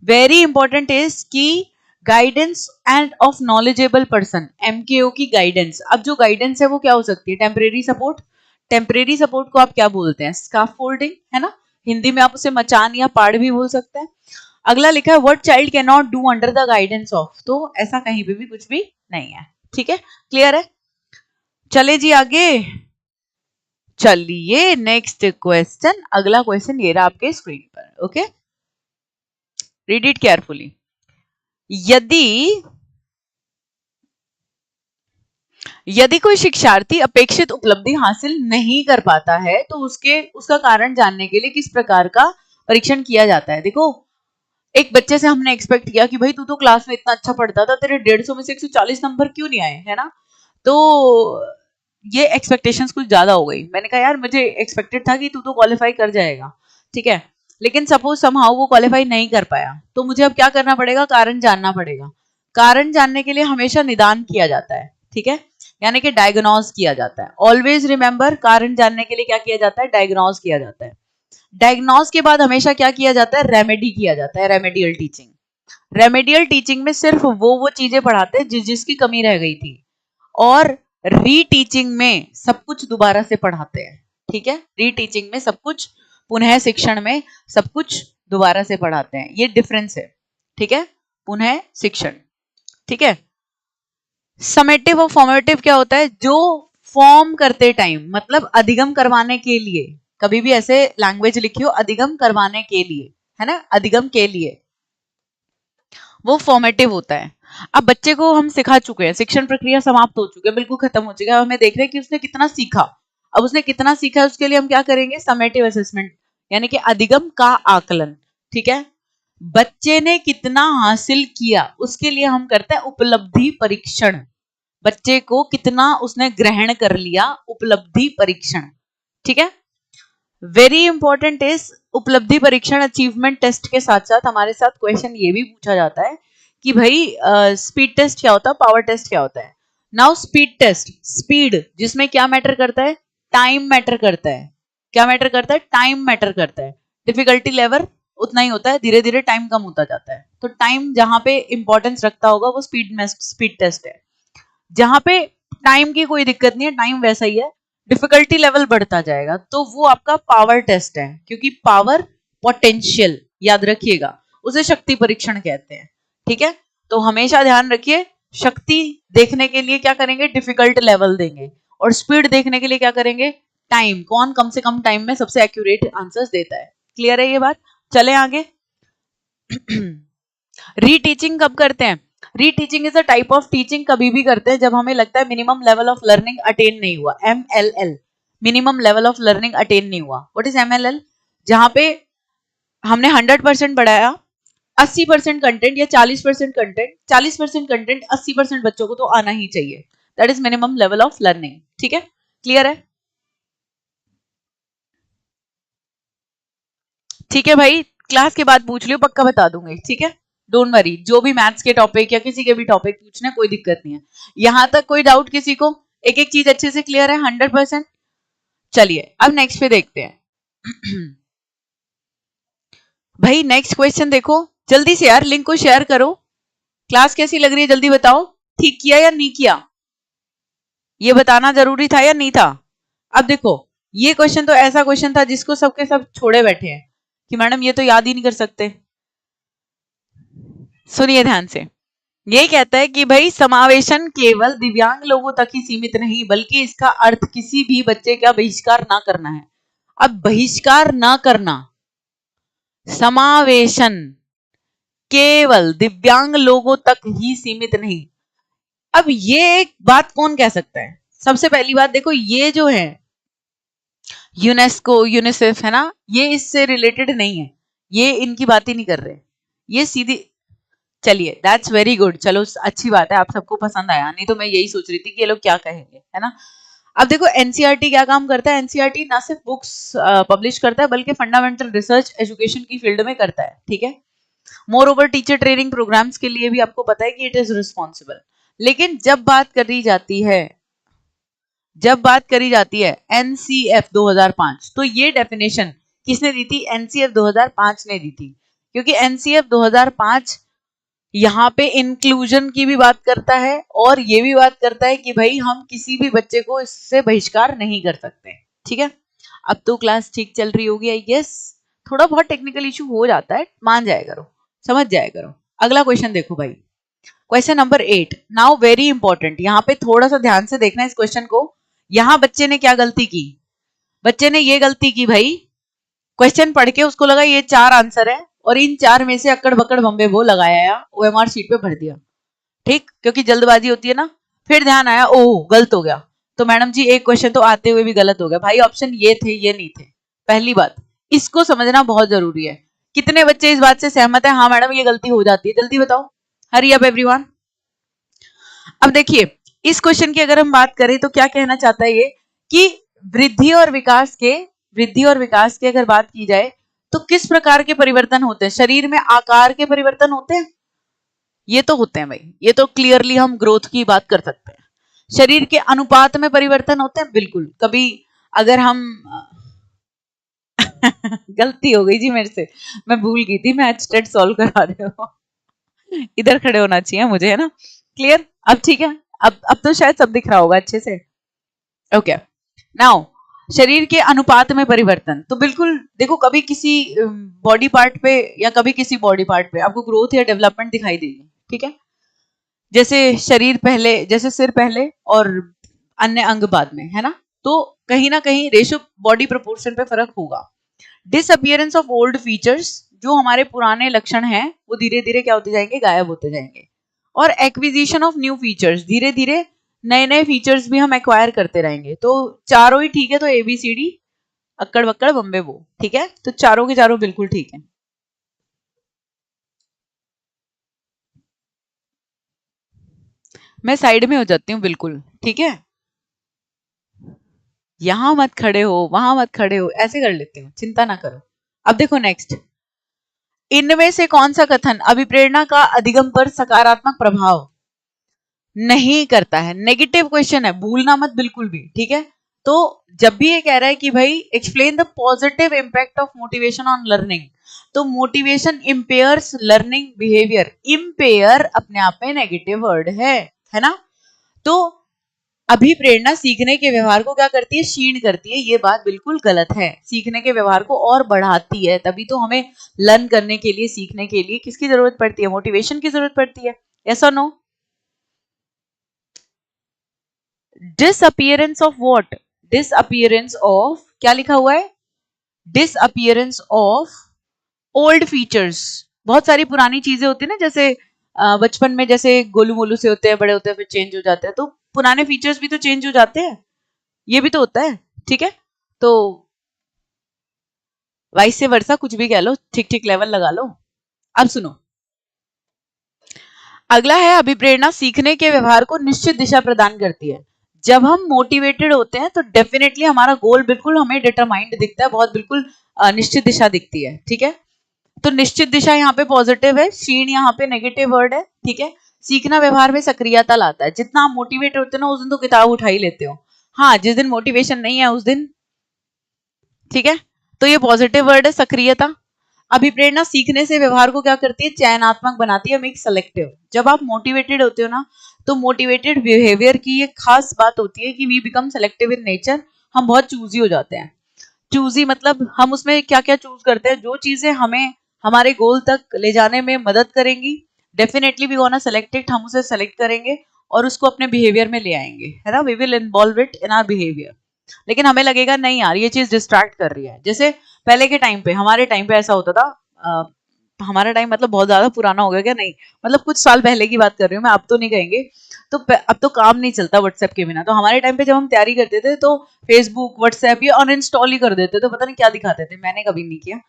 वेरी इंपॉर्टेंट इज कि guidance end of knowledgeable person, MKO की गाइडेंस। अब जो गाइडेंस है वो क्या हो सकती है? Temporary support. टेम्परेरी सपोर्ट को आप क्या बोलते हैं? स्काफोल्डिंग, है ना, हिंदी में आप उसे मचान या पाड़ भी बोल सकते हैं। अगला लिखा है what child can not do under the guidance of, तो ऐसा कहीं पे भी कुछ भी नहीं है, ठीक है, क्लियर है। चले जी आगे, चलिए नेक्स्ट क्वेश्चन, अगला क्वेश्चन ये रहा आपके स्क्रीन पर, ओके, रीड इट केयरफुली। यदि कोई शिक्षार्थी अपेक्षित उपलब्धि हासिल नहीं कर पाता है तो उसका कारण जानने के लिए किस प्रकार का परीक्षण किया जाता है? देखो, एक बच्चे से हमने एक्सपेक्ट किया कि भाई तू तो क्लास में इतना अच्छा पढ़ता था, तेरे 150 में से 140 नंबर क्यों नहीं आए, है ना। तो ये एक्सपेक्टेशंस कुछ ज्यादा हो गई। मैंने कहा यार मुझे एक्सपेक्टेड था कि तू तो क्वालिफाई कर जाएगा, ठीक है, लेकिन सपोज समहाउ वो क्वालिफाई नहीं कर पाया, तो मुझे अब क्या करना पड़ेगा? कारण जानना पड़ेगा। कारण जानने के लिए हमेशा निदान किया जाता है, ठीक है, यानी कि डायग्नोज किया जाता है। ऑलवेज रिमेंबर, कारण जानने के लिए क्या किया जाता है? डायग्नोज किया जाता है। डायग्नोज के बाद हमेशा क्या किया जाता है? रेमेडी किया जाता है, रेमेडियल टीचिंग। रेमेडियल टीचिंग में सिर्फ वो चीजें पढ़ाते हैं जिसकी कमी रह गई थी, और रीटीचिंग में सब कुछ दोबारा से पढ़ाते हैं। ठीक है, रीटीचिंग में सब कुछ, पुनः शिक्षण में सब कुछ दोबारा से पढ़ाते हैं, ये डिफरेंस है। ठीक है, पुनः शिक्षण। ठीक है, समेटिव और फॉर्मेटिव क्या होता है? जो फॉर्म करते टाइम, मतलब अधिगम करवाने के लिए, कभी भी ऐसे लैंग्वेज लिखियो अधिगम करवाने के लिए, है ना, अधिगम के लिए, वो फॉर्मेटिव होता है। अब बच्चे को हम सिखा चुके हैं, शिक्षण प्रक्रिया समाप्त हो चुकी है, बिल्कुल खत्म हो चुकी है, हमें देख रहे हैं कि उसने कितना सीखा। अब उसने कितना सीखा है उसके लिए हम क्या करेंगे? समेटिव असेसमेंट, यानी कि अधिगम का आकलन। ठीक है, बच्चे ने कितना हासिल किया उसके लिए हम करते हैं उपलब्धि परीक्षण। बच्चे को कितना उसने ग्रहण कर लिया, उपलब्धि परीक्षण। ठीक है, वेरी इंपॉर्टेंट इज उपलब्धि परीक्षण अचीवमेंट टेस्ट के साथ साथ हमारे साथ क्वेश्चन ये भी पूछा जाता है कि भाई स्पीड टेस्ट क्या होता है, पावर टेस्ट क्या होता है। नाउ स्पीड टेस्ट, स्पीड जिसमें क्या मैटर करता है? टाइम मैटर करता है। क्या मैटर करता है? टाइम मैटर करता है। डिफिकल्टी लेवल उतना ही होता है, धीरे धीरे टाइम कम होता जाता है, तो टाइम जहां पे इंपॉर्टेंस रखता होगा वो स्पीड टेस्ट है। जहां पे टाइम की कोई दिक्कत नहीं है, टाइम वैसा ही है, डिफिकल्टी लेवल बढ़ता जाएगा, तो वो आपका पावर टेस्ट है, क्योंकि पावर पोटेंशियल, याद रखिएगा, उसे शक्ति परीक्षण कहते हैं। ठीक है, तो हमेशा ध्यान रखिए, शक्ति देखने के लिए क्या करेंगे? डिफिकल्ट लेवल देंगे, और स्पीड देखने के लिए क्या करेंगे? टाइम, कौन कम से कम टाइम में सबसे एक्यूरेट आंसर्स देता है। क्लियर है ये बात? चले आगे। रीटीचिंग कब करते हैं? Reteaching is a type of teaching कभी भी करते हैं जब हमें लगता है minimum level of learning attain नहीं हुआ। MLL, minimum level of learning attain नहीं हुआ। What is MLL? जहां पे हमने 100% बढ़ाया, 80% कंटेंट या 40% कंटेंट, 40% कंटेंट 80% बच्चों को तो आना ही चाहिए, that is minimum level of learning. ठीक है, क्लियर है? ठीक है भाई, क्लास के बाद पूछ लियो, पक्का बता दूंगी। ठीक है, डोंट वरी, जो भी मैथ्स के टॉपिक या किसी के भी टॉपिक पूछने, कोई दिक्कत नहीं है। यहां तक कोई डाउट किसी को? एक एक चीज अच्छे से क्लियर है 100%? चलिए अब नेक्स्ट पे देखते हैं। भाई नेक्स्ट क्वेश्चन देखो, जल्दी से यार, लिंक को शेयर करो। क्लास कैसी लग रही है जल्दी बताओ, ठीक किया या नहीं किया? ये बताना जरूरी था या नहीं था? अब देखो, ये क्वेश्चन तो ऐसा क्वेश्चन था जिसको सबके सब छोड़े बैठे हैं कि मैडम ये तो याद ही नहीं कर सकते। सुनिए ध्यान से, ये कहता है कि भाई समावेशन केवल दिव्यांग लोगों तक ही सीमित नहीं, बल्कि इसका अर्थ किसी भी बच्चे का बहिष्कार ना करना है। अब बहिष्कार ना करना, समावेशन केवल दिव्यांग लोगों तक ही सीमित नहीं। अब ये एक बात कौन कह सकता है? सबसे पहली बात देखो, ये जो है यूनेस्को, यूनिसेफ है ना, ये इससे रिलेटेड नहीं है, ये इनकी बात ही नहीं कर रहे, ये सीधी, चलिए दैट्स वेरी गुड, चलो अच्छी बात है, आप सबको पसंद आया, नहीं तो मैं यही सोच रही थी कि ये लोग क्या कहेंगे, है ना। अब देखो एनसीईआरटी क्या काम करता है? एनसीईआरटी ना सिर्फ बुक्स पब्लिश करता है बल्कि फंडामेंटल रिसर्च एजुकेशन की फील्ड में करता है। ठीक है, moreover teacher training programmes के लिए भी आपको पता है कि इट इज रिस्पॉन्सिबल। लेकिन जब बात करी जाती है एनसीएफ 2005, तो ये डेफिनेशन किसने दी थी? एनसीएफ 2005 ने दी थी, क्योंकि एनसीएफ 2005 यहाँ पे इंक्लूजन की भी बात करता है और ये भी बात करता है कि भाई हम किसी भी बच्चे को इससे बहिष्कार नहीं कर सकते। ठीक है, अब तो क्लास ठीक चल रही होगी आई गेस, थोड़ा बहुत टेक्निकल इशू हो जाता है, मान जाया करो, समझ जाया करो। अगला क्वेश्चन देखो भाई, question number 8, now very important, यहाँ पे थोड़ा सा ध्यान से देखना इस क्वेश्चन को। यहाँ बच्चे ने क्या गलती की? बच्चे ने ये गलती की भाई, क्वेश्चन पढ़ के उसको लगा ये 4 आंसर है और इन 4 में से अक्कड़ बक्कड़ बम्बे वो लगाया, ओएमआर शीट पे भर दिया। ठीक, क्योंकि जल्दबाजी होती है ना, फिर ध्यान आया ओह गलत हो गया, तो मैडम जी एक क्वेश्चन तो आते हुए भी गलत हो गया। भाई ऑप्शन ये थे, ये नहीं थे। पहली बात, इसको समझना बहुत जरूरी है। कितने बच्चे इस बात से सहमत है? हाँ मैडम ये गलती हो जाती है, जल्दी बताओ, हरी अप एवरीवन। अब देखिए, इस क्वेश्चन की अगर हम बात करें तो क्या कहना चाहता है ये, कि वृद्धि और विकास की अगर बात की जाए तो किस प्रकार के परिवर्तन होते हैं? शरीर में आकार के परिवर्तन होते हैं, ये तो होते हैं भाई, ये तो क्लियरली हम ग्रोथ की बात कर सकते हैं। शरीर के अनुपात में परिवर्तन होते हैं, बिल्कुल। कभी अगर हम गलती हो गई जी मेरे से, मैं भूल गई थी, मैं एचटेट सॉल्व करा रही हूँ। इधर खड़े होना चाहिए मुझे, है ना? क्लियर? अब ठीक है, अब तो शायद सब दिख रहा होगा अच्छे से। ओके, नाउ शरीर के अनुपात में परिवर्तन, तो बिल्कुल देखो, कभी किसी बॉडी पार्ट पे या कभी किसी बॉडी पार्ट पे आपको ग्रोथ या डेवलपमेंट दिखाई देगी, ठीक है? जैसे शरीर पहले, जैसे सिर पहले और अन्य अंग बाद में, है ना? तो कहीं ना कहीं रेशो बॉडी प्रोपोर्शन पे फर्क होगा। डिसअपियरेंस ऑफ ओल्ड फीचर्स, जो हमारे पुराने लक्षण हैं वो धीरे धीरे क्या होते जाएंगे, गायब होते जाएंगे। और एक्विजिशन ऑफ न्यू फीचर्स, धीरे धीरे नए नए फीचर्स भी हम एक्वायर करते रहेंगे। तो चारों ही ठीक है, तो ABCD अक्कड़ बक्कड़ बम्बे बो, ठीक है? तो चारों के चारों बिल्कुल ठीक है। मैं साइड में हो जाती हूँ बिल्कुल, ठीक है? यहां मत खड़े हो, वहां मत खड़े हो, ऐसे कर लेती हूँ, चिंता ना करो। अब देखो नेक्स्ट, इनमें से कौन सा कथन अभिप्रेरणा का अधिगम पर सकारात्मक प्रभाव नहीं करता है? नेगेटिव क्वेश्चन है, भूलना मत बिल्कुल भी, ठीक है? तो जब भी ये कह रहा है कि भाई explain the positive impact of motivation on learning, तो motivation impairs learning behaviour, impair अपने आप में नेगेटिव वर्ड है ना? तो अभिप्रेरणा सीखने के व्यवहार को क्या करती है, क्षीण करती है। ये बात बिल्कुल गलत है, सीखने के व्यवहार को और बढ़ाती है। तभी तो हमें लर्न करने के लिए, सीखने के लिए किसकी जरूरत पड़ती है, मोटिवेशन की जरूरत पड़ती है। यस और no? Disappearance of what? Disappearance of, क्या लिखा हुआ है? Disappearance of old features. बहुत सारी पुरानी चीजें होती है ना, जैसे बचपन में जैसे गोलू मोलू से होते हैं, बड़े होते हैं फिर चेंज हो जाते हैं, तो पुराने फीचर्स भी तो चेंज हो जाते हैं, ये भी तो होता है, ठीक है? तो वाइस से वर्षा कुछ भी कह लो, ठीक ठीक लेवल लगा लो। अब सुनो, अगला है अभिप्रेरणा सीखने के व्यवहार को निश्चित दिशा प्रदान करती है। जब हम मोटिवेटेड होते हैं तो डेफिनेटली हमारा गोल बिल्कुल हमें डिटरमाइंड दिखता है, बहुत बिल्कुल निश्चित दिशा दिखती है, ठीक है? तो निश्चित दिशा यहाँ पे पॉजिटिव है, क्षीण यहाँ पे नेगेटिव वर्ड है, ठीक है? सीखना व्यवहार में सक्रियता लाता है। जितना आप मोटिवेट होते हो ना, उस दिन तो किताब उठा ही लेते हो। हाँ, जिस दिन मोटिवेशन नहीं है उस दिन, ठीक है? तो ये पॉजिटिव वर्ड है, सक्रियता। अभिप्रेरणा सीखने से व्यवहार को क्या करती है, चयनात्मक बनाती है, मेक सेलेक्टिव। जब आप मोटिवेटेड होते हो ना, तो मोटिवेटेड बिहेवियर की एक खास बात होती है कि we become selective in nature, हम बहुत चूजी हो जाते हैं। चूजी मतलब हम उसमें क्या क्या चूज करते हैं, जो चीजें हमें हमारे गोल तक ले जाने में मदद करेंगी, definitely we gonna select it, हम उसे सेलेक्ट करेंगे और उसको अपने बिहेवियर में ले आएंगे, है ना? We will involve it in our behaviour. लेकिन हमें लगेगा नहीं यार, ये चीज डिस्ट्रैक्ट कर रही है। जैसे पहले के टाइम पे, हमारे टाइम पे ऐसा होता था, हमारा टाइम मतलब बहुत ज्यादा पुराना हो गया क्या? नहीं, मतलब कुछ साल पहले की बात कर रही हूँ मैं, अब तो नहीं कहेंगे। तो अब तो काम नहीं चलता व्हाट्सएप के बिना। तो हमारे टाइम पे जब हम तैयारी करते थे तो फेसबुक व्हाट्सएप ये अनइंस्टॉल ही कर देते थे, पता नहीं क्या दिखाते थे, मैंने कभी नहीं किया,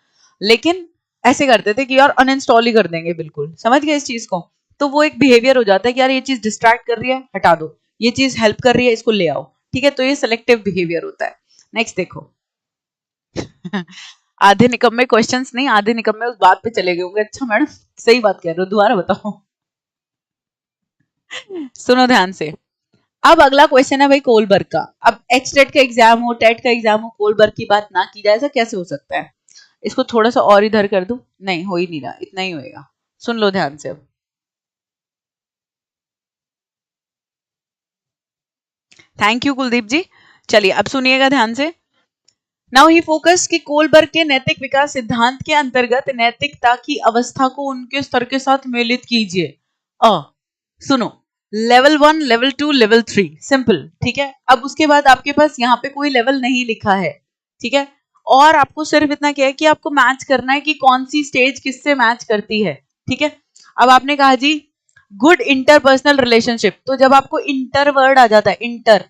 लेकिन ऐसे करते थे कि यार अनइंस्टॉल ही कर देंगे, बिल्कुल समझ गए इस चीज को? तो वो एक बिहेवियर हो जाता है कि यार ये चीज डिस्ट्रैक्ट कर रही है, हटा दो, ये चीज हेल्प कर रही है, इसको ले आओ, ठीक है? तो ये सेलेक्टिव बिहेवियर होता है। नेक्स्ट देखो, आधे निकम्मे क्वेश्चंस नहीं, आधे निकम्मे उस बात पे चले गए होंगे। अच्छा मैडम, सही बात कह रहे हो, दोबारा बताओ। सुनो ध्यान से। अब अगला क्वेश्चन है भाई कोलबर्ग का। अब एक्सटेट का एग्जाम हो, टेट का एग्जाम हो, कोलबर्ग की बात ना की जाए, ऐसा कैसे हो सकता है? इसको थोड़ा सा और इधर कर दूं? नहीं, हो ही नहीं रहा, इतना ही होएगा। सुन लो ध्यान से अब। थैंक यू कुलदीप जी। चलिए अब सुनिएगा ध्यान से। नाउ ही फोकस कि कोलबर्ग के नैतिक विकास सिद्धांत के अंतर्गत नैतिकता की अवस्था को उनके स्तर के साथ मेलित कीजिए। अ सुनो, लेवल 1, लेवल 2, लेवल 3, सिंपल, ठीक है? अब उसके बाद आपके पास यहाँ पे कोई लेवल नहीं लिखा है, ठीक है? और आपको सिर्फ इतना क्या है कि आपको मैच करना है कि कौन सी स्टेज किससे मैच करती है, ठीक है? अब आपने कहा जी गुड इंटरपर्सनल रिलेशनशिप, तो जब आपको इंटर वर्ड आ जाता है, इंटर,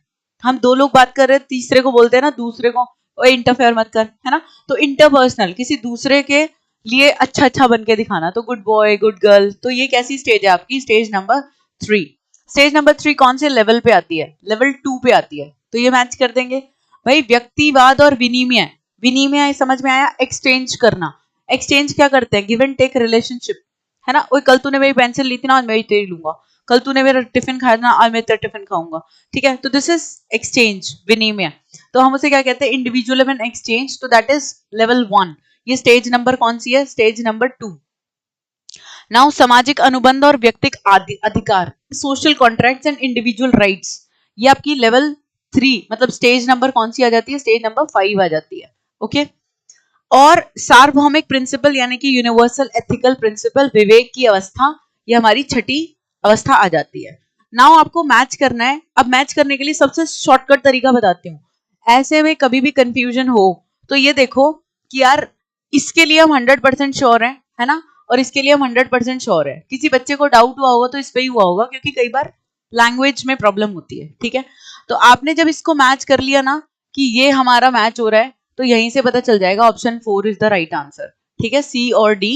हम दो लोग बात कर रहे हैं, तीसरे को बोलते हैं ना दूसरे को, इंटरफेयर मत कर, है ना? तो इंटरपर्सनल, किसी दूसरे के लिए अच्छा अच्छा बन के दिखाना, तो गुड बॉय, गुड गर्ल, तो ये कैसी स्टेज है आपकी? Stage number 3। स्टेज नंबर 3 कौन से लेवल पे आती है? लेवल 2 पे आती है, तो ये मैच कर देंगे। भाई व्यक्तिवाद और विनिमय, विनिमय समझ में आया? एक्सचेंज करना। एक्सचेंज क्या करते हैं? गिव एंड टेक रिलेशनशिप, है ना? ओए कल तूने मेरी पेंसिल ली थी ना, आज मैं तेरी लूंगा। कल तूने मेरा टिफिन खाया ना, आज मैं तेरा टिफिन खाऊंगा, ठीक है? तो दिस इज एक्सचेंज, विनिमय। तो हम उसे क्या कहते हैं? इंडिविजुअल एंड एक्सचेंज, तो दैट इज लेवल 1। ये स्टेज नंबर कौन सी है? Stage number 2। नाउ सामाजिक अनुबंध और व्यक्तिक अधिकार, social contracts and individual rights, ये आपकी लेवल 3 मतलब स्टेज नंबर कौन सी आ जाती है, स्टेज नंबर 5 आ जाती है। ओके, और सार्वभौमिक प्रिंसिपल यानी कि यूनिवर्सल एथिकल प्रिंसिपल, विवेक की अवस्था, ये हमारी छठी अवस्था आ जाती है। नाउ आपको मैच करना है। अब मैच करने के लिए सबसे शॉर्टकट तरीका बताती हूँ। ऐसे में कभी भी कंफ्यूजन हो तो ये देखो कि यार इसके लिए हम 100% श्योर हैं, है ना, और इसके लिए हम 100% श्योर है। किसी बच्चे को डाउट हुआ होगा तो इस पे ही हुआ होगा, क्योंकि कई बार लैंग्वेज में प्रॉब्लम होती है। ठीक है, तो आपने जब इसको मैच कर लिया ना कि ये हमारा मैच हो रहा है, तो यहीं से पता चल जाएगा option 4 is the right answer. ठीक है, सी और डी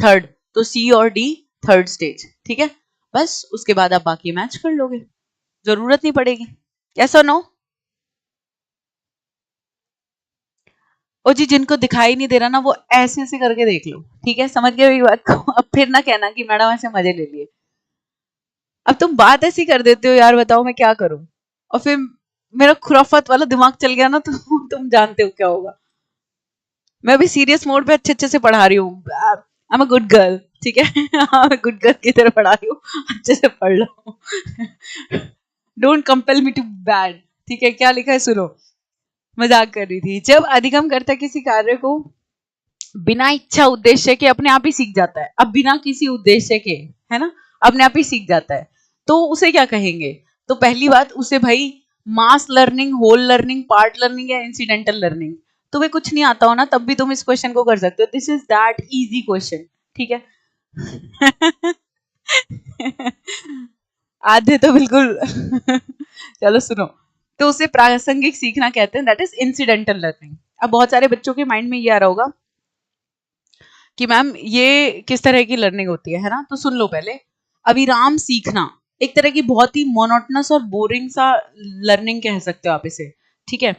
थर्ड, तो सी और डी थर्ड स्टेज। ठीक है, बस उसके बाद आप बाकी मैच कर लोगे, जरूरत नहीं पड़ेगी। ऐसा नो ओ जी, जिनको दिखाई नहीं दे रहा ना वो ऐसे ऐसे करके देख लो। ठीक है, समझ गए मेरी बात को? अब फिर ना कहना कि मैडम ऐसे मजे ले लिए। अब तुम बात ऐसी कर देते हो यार, बताओ मैं क्या करूं। और फिर मेरा खुराफात वाला दिमाग चल गया ना तो तुम जानते हो क्या होगा। मैं अभी सीरियस मोड पे अच्छे अच्छे से पढ़ा रही हूँ। I am a good girl. ठीक है, गुड गर्ल की तरह पढ़ा रही हूँ, अच्छे से पढ़ लो। Don't compel me to bad. ठीक है, क्या लिखा है सुनो। मजाक कर रही थी। जब अधिगम करता किसी कार्य को बिना इच्छा उद्देश्य के अपने आप ही सीख जाता है, अब बिना किसी उद्देश्य के, है ना, अपने आप ही सीख जाता है, तो उसे क्या कहेंगे? तो पहली बात, उसे भाई mass learning, whole learning, part learning या इंसिडेंटल लर्निंग। तुम्हें कुछ नहीं आता हो ना तब भी तुम इस क्वेश्चन को कर सकते हो। This is that easy question. ठीक है। आधे तो बिल्कुल। चलो सुनो, तो उसे प्रासंगिक सीखना कहते हैं, दैट इज इंसिडेंटल लर्निंग। अब बहुत सारे बच्चों के माइंड में ये आ रहा होगा कि मैम ये किस तरह की लर्निंग होती है ना, तो सुन लो पहले। अविराम सीखना एक तरह की बहुत ही मोनोटनस और बोरिंग सा लर्निंग कह सकते हो आप इसे। ठीक है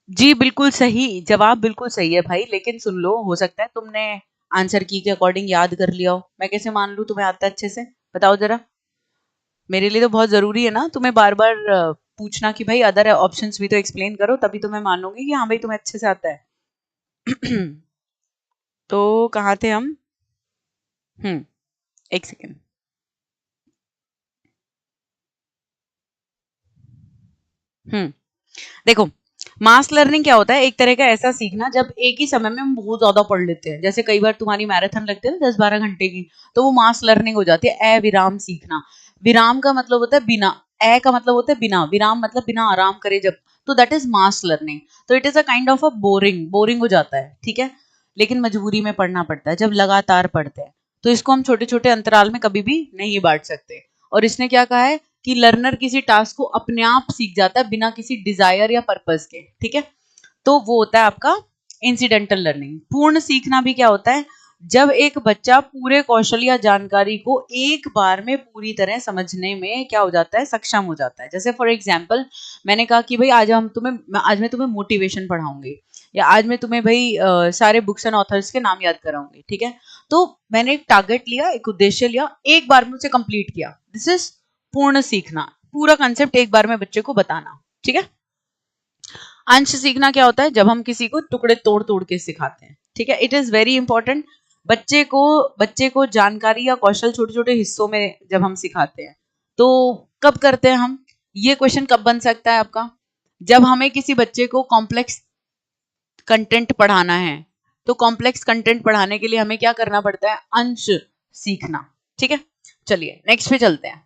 जी, बिल्कुल सही जवाब, बिल्कुल सही है भाई। लेकिन सुन लो, हो सकता है तुमने आंसर की के अकॉर्डिंग याद कर लिया हो, मैं कैसे मान लूं तुम्हें आता है अच्छे से? बताओ जरा। मेरे लिए तो बहुत जरूरी है ना तुम्हें बार बार पूछना कि भाई अदर ऑप्शंस भी तो एक्सप्लेन करो, तभी तो मैं मानूंगी कि हाँ भाई तुम्हें अच्छे से आता है। तो कहाँ थे हम? एक सेकेंड। देखो, मास लर्निंग क्या होता है? एक तरह का ऐसा सीखना जब एक ही समय में हम बहुत ज्यादा पढ़ लेते हैं। जैसे कई बार तुम्हारी मैराथन लगती है ना 10-12 घंटे की, तो वो मास लर्निंग हो जाती है। विराम सीखना, विराम का मतलब होता है बिना, ए का मतलब होता है बिना, विराम मतलब बिना आराम करे जब, तो दैट इज मास लर्निंग। तो it is a kind of a boring, boring हो जाता है। ठीक है, लेकिन मजबूरी में पढ़ना पड़ता है जब लगातार पढ़ते हैं। तो इसको हम छोटे छोटे अंतराल में कभी भी नहीं बांट सकते। और इसने क्या कहा है कि लर्नर किसी टास्क को अपने आप सीख जाता है बिना किसी डिजायर या पर्पस के। ठीक है, तो वो होता है आपका इंसिडेंटल लर्निंग। पूर्ण सीखना भी क्या होता है? जब एक बच्चा पूरे कौशल या जानकारी को एक बार में पूरी तरह समझने में क्या हो जाता है, सक्षम हो जाता है। जैसे फॉर एग्जाम्पल, मैंने कहा कि भाई आज मैं तुम्हें मोटिवेशन पढ़ाऊंगी, या आज मैं तुम्हें भाई सारे बुक्स एंड ऑथर्स के नाम याद कराऊंगी। ठीक है, तो मैंने एक टारगेट लिया, एक उद्देश्य लिया, एक बार में उसे कंप्लीट किया। दिस इज पूर्ण सीखना, पूरा कंसेप्ट एक बार में बच्चे को बताना। ठीक है, अंश सीखना क्या होता है? जब हम किसी को टुकड़े तोड़ तोड़ के सिखाते हैं। ठीक है, इट इज वेरी इंपॉर्टेंट। बच्चे को जानकारी या कौशल छोटे छोटे हिस्सों में जब हम सिखाते हैं, तो कब करते हैं हम? ये क्वेश्चन कब बन सकता है आपका? जब हमें किसी बच्चे को कॉम्प्लेक्स कंटेंट पढ़ाना है, तो कॉम्प्लेक्स कंटेंट पढ़ाने के लिए हमें क्या करना पड़ता है? अंश सीखना। ठीक है, चलिए नेक्स्ट पे चलते हैं।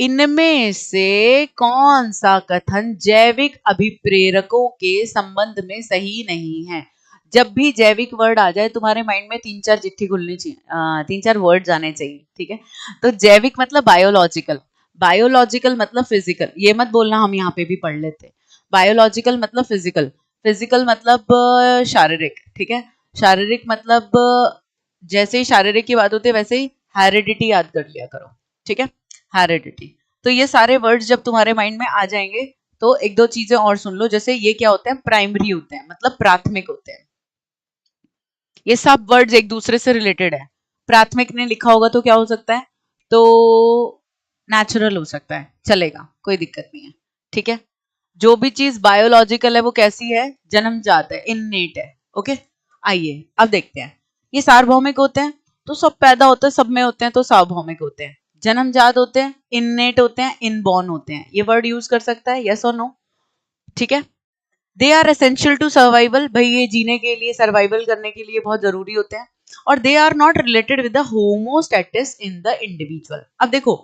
इनमें से कौन सा कथन जैविक अभिप्रेरकों के संबंध में सही नहीं है? जब भी जैविक वर्ड आ जाए तुम्हारे माइंड में 3-4 चिट्ठी खुलनी चाहिए, 3-4 वर्ड्स आने चाहिए। ठीक है, तो जैविक मतलब बायोलॉजिकल, बायोलॉजिकल मतलब फिजिकल, ये मत बोलना हम यहाँ पे भी पढ़ लेते। बायोलॉजिकल मतलब फिजिकल, फिजिकल मतलब शारीरिक। ठीक है, शारीरिक मतलब जैसे ही शारीरिक की बात होती है वैसे ही हेरिडिटी याद कर लिया करो। ठीक है, हेरिडिटी। तो ये सारे वर्ड्स जब तुम्हारे माइंड में आ जाएंगे, तो एक दो चीजें और सुन लो। जैसे ये क्या होते हैं? प्राइमरी होते हैं, मतलब प्राथमिक होते हैं। ये सब वर्ड्स एक दूसरे से रिलेटेड है। प्राथमिक ने लिखा होगा तो क्या हो सकता है? तो नेचुरल हो सकता है, चलेगा, कोई दिक्कत नहीं है। ठीक है, जो भी चीज बायोलॉजिकल है वो कैसी है? जन्मजात है, इननेट है। ओके, आइए अब देखते हैं। ये सार्वभौमिक होते हैं, तो सब पैदा होते हैं, सब में होते हैं तो सार्वभौमिक होते हैं। जन्मजात होते हैं, इननेट होते हैं, इनबॉर्न होते हैं। ये वर्ड यूज कर सकता है, यस और नो? ठीक है। They are essential to survival, भाई ये जीने के लिए, सर्वाइवल करने के लिए बहुत जरूरी होते हैं। और they are not related with the homeostasis in the individual. अब देखो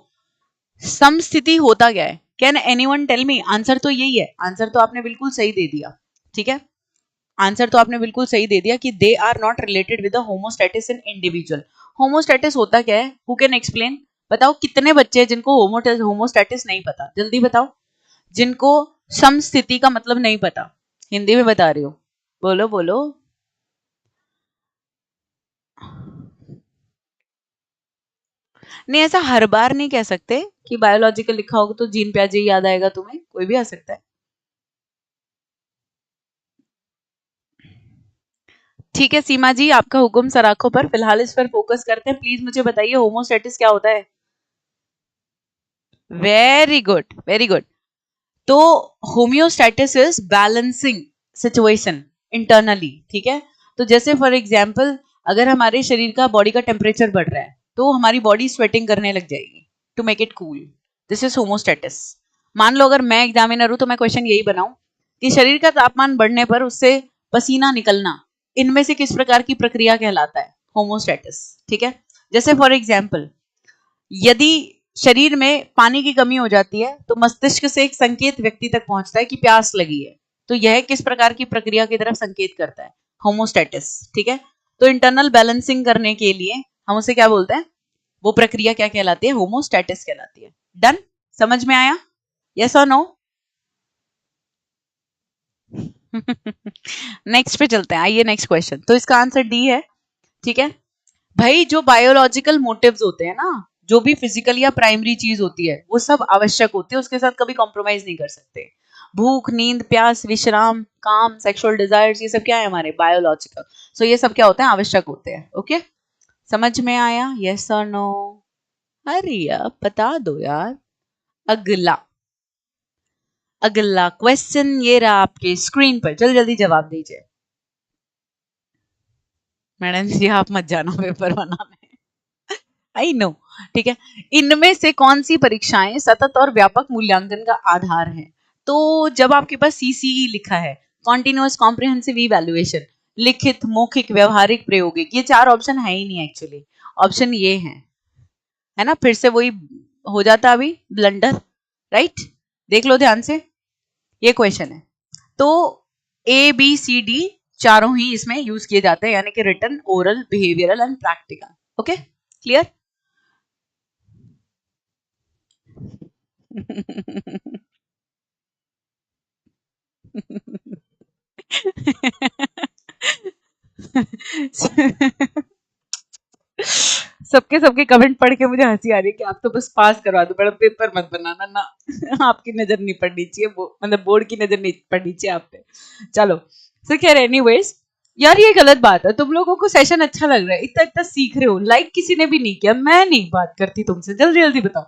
समस्थिति होता क्या है, can anyone tell me? Answer तो यही है, आंसर तो आपने बिल्कुल सही दे दिया। ठीक है, आंसर तो आपने बिल्कुल सही दे दिया कि they are not related with the homeostasis in individual. Homeostasis होता क्या है? Who can explain? बताओ कितने बच्चे हैं जिनको होमोस्टेटिस नहीं पता, जल्दी बताओ। जिनको समस्थिति का मतलब नहीं पता, हिंदी में बता रही हो, बोलो बोलो। नहीं, ऐसा हर बार नहीं कह सकते कि बायोलॉजिकल लिखा होगा तो जीन प्याजे ही याद आएगा तुम्हें, कोई भी आ सकता है। ठीक है सीमा जी, आपका हुक्म सराखों पर। फिलहाल इस पर फोकस करते हैं। प्लीज मुझे बताइए होमोस्टेटिस क्या होता है? Very good, very good. तो homeostasis is balancing situation internally. ठीक है, तो जैसे फॉर एग्जांपल अगर हमारे शरीर का, बॉडी का टेम्परेचर बढ़ रहा है तो हमारी बॉडी स्वेटिंग करने लग जाएगी to make it cool. This is homeostasis. मान लो अगर मैं एग्जामिनर हूं तो मैं क्वेश्चन यही बनाऊं कि शरीर का तापमान बढ़ने पर उससे पसीना निकलना, इनमें से किस प्रकार की प्रक्रिया कहलाता है? होमोस्टेटिस। ठीक है, जैसे फॉर एग्जाम्पल यदि शरीर में पानी की कमी हो जाती है तो मस्तिष्क से एक संकेत व्यक्ति तक पहुंचता है कि प्यास लगी है, तो यह किस प्रकार की प्रक्रिया की तरफ संकेत करता है? होमोस्टेटिस। ठीक है, तो इंटरनल बैलेंसिंग करने के लिए हम उसे क्या बोलते हैं? वो प्रक्रिया क्या कहलाती है? होमोस्टेटिस कहलाती है। डन? समझ में आया? यस और नो? नेक्स्ट पे चलते हैं, आइए नेक्स्ट क्वेश्चन। तो इसका आंसर डी है। ठीक है भाई, जो बायोलॉजिकल मोटिव्स होते हैं ना, जो भी फिजिकल या प्राइमरी चीज होती है वो सब आवश्यक होती है, उसके साथ कभी कॉम्प्रोमाइज नहीं कर सकते। भूख, नींद, प्यास, विश्राम, काम, सेक्सुअल डिजायर्स, ये सब क्या है? हमारे बायोलॉजिकल। सो ये सब क्या होते हैं? आवश्यक होते हैं। ओके, समझ में आया? यस और नो? अरे यार बता दो यार। अगला, अगला क्वेश्चन ये रहा आपके स्क्रीन पर, जल्दी जल्दी जवाब दीजिए। मैडम जी आप मत जाना पेपर बनाने, आई नो। ठीक है, इनमें से कौन सी परीक्षाएं सतत और व्यापक मूल्यांकन का आधार है? तो जब आपके पास सीसीई लिखा है, कॉन्टिन्यूअस कॉम्प्रिहेंसिव इवैल्यूएशन, लिखित, मौखिक, व्यवहारिक, प्रायोगिक, ये चार ऑप्शन है ही नहीं एक्चुअली, ऑप्शन ये है ना? फिर से वही हो जाता अभी ब्लंडर, राइट? देख लो ध्यान से, ये क्वेश्चन है। तो ए बी सी डी चारों ही इसमें यूज किए जाते हैं, यानी कि written, oral, behavioural and practical. Okay, clear? सबके सबके कमेंट पढ़ के मुझे हंसी आ रही है कि आप तो बस पास करवा दो, बड़ा पेपर मत बनाना ना। आपकी नजर नहीं पड़नी चाहिए, मतलब बोर्ड की नजर नहीं पड़नी चाहिए आप पे। चलो, सो खैर एनीवेज, यार ये गलत बात है। तुम लोगों को सेशन अच्छा लग रहा है, इतना इतना सीख रहे हो, लाइक किसी ने भी नहीं किया। मैं नहीं बात करती तुमसे, जल्दी जल्दी बताओ।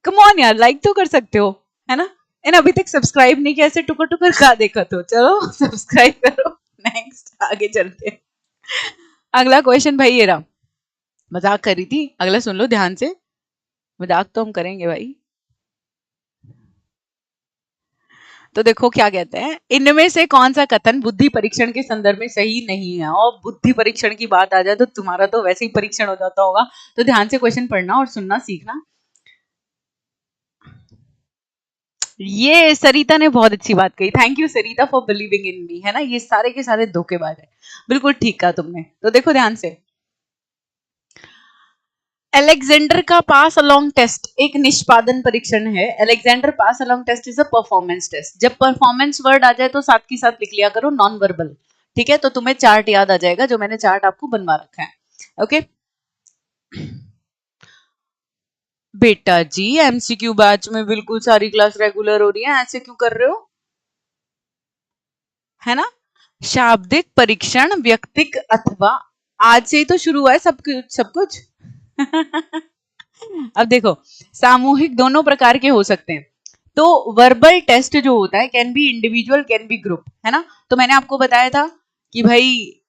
कम ऑन यार, लाइक तो कर सकते हो, है ना? एंड अभी तक सब्सक्राइब नहीं किया, ऐसे टुकर टुकर खा देखा तो चलो सब्सक्राइब करो। नेक्स्ट आगे चलते हैं। अगला क्वेश्चन भाई ये रहा, मजाक कर रही थी, अगला सुन लो ध्यान से। मजाक तो हम करेंगे भाई। तो देखो क्या कहते हैं, इनमें से कौन सा कथन बुद्धि परीक्षण के संदर्भ में सही नहीं है? और बुद्धि परीक्षण की बात आ जाए तो तुम्हारा तो वैसे ही परीक्षण हो जाता होगा, तो ध्यान से क्वेश्चन पढ़ना और सुनना सीखना। ये सरिता ने बहुत अच्छी बात कही, thank you Sarita for believing in me, है ना? ये सारे के सारे धोखेबाज है, बिल्कुल ठीक कहा तुमने। तो देखो ध्यान से, अलेक्जेंडर का पास अलोंग टेस्ट एक निष्पादन परीक्षण है। Alexander pass along test is a performance test. जब परफॉर्मेंस वर्ड आ जाए तो साथ की साथ लिख लिया करो नॉन वर्बल। ठीक है, तो तुम्हें चार्ट याद आ जाएगा, जो मैंने चार्ट आपको बनवा रखा है। ओके बेटा जी, एमसीक्यू बैच में बिल्कुल सारी क्लास रेगुलर हो रही है, ऐसे क्यों कर रहे हो? है ना? शाब्दिक परीक्षण व्यक्तिक अथवा, आज से ही तो शुरू हुआ है सब कुछ। अब देखो, सामूहिक दोनों प्रकार के हो सकते हैं। तो वर्बल टेस्ट जो होता है can be individual, can be group, है ना? तो मैंने आपको बताया था कि भाई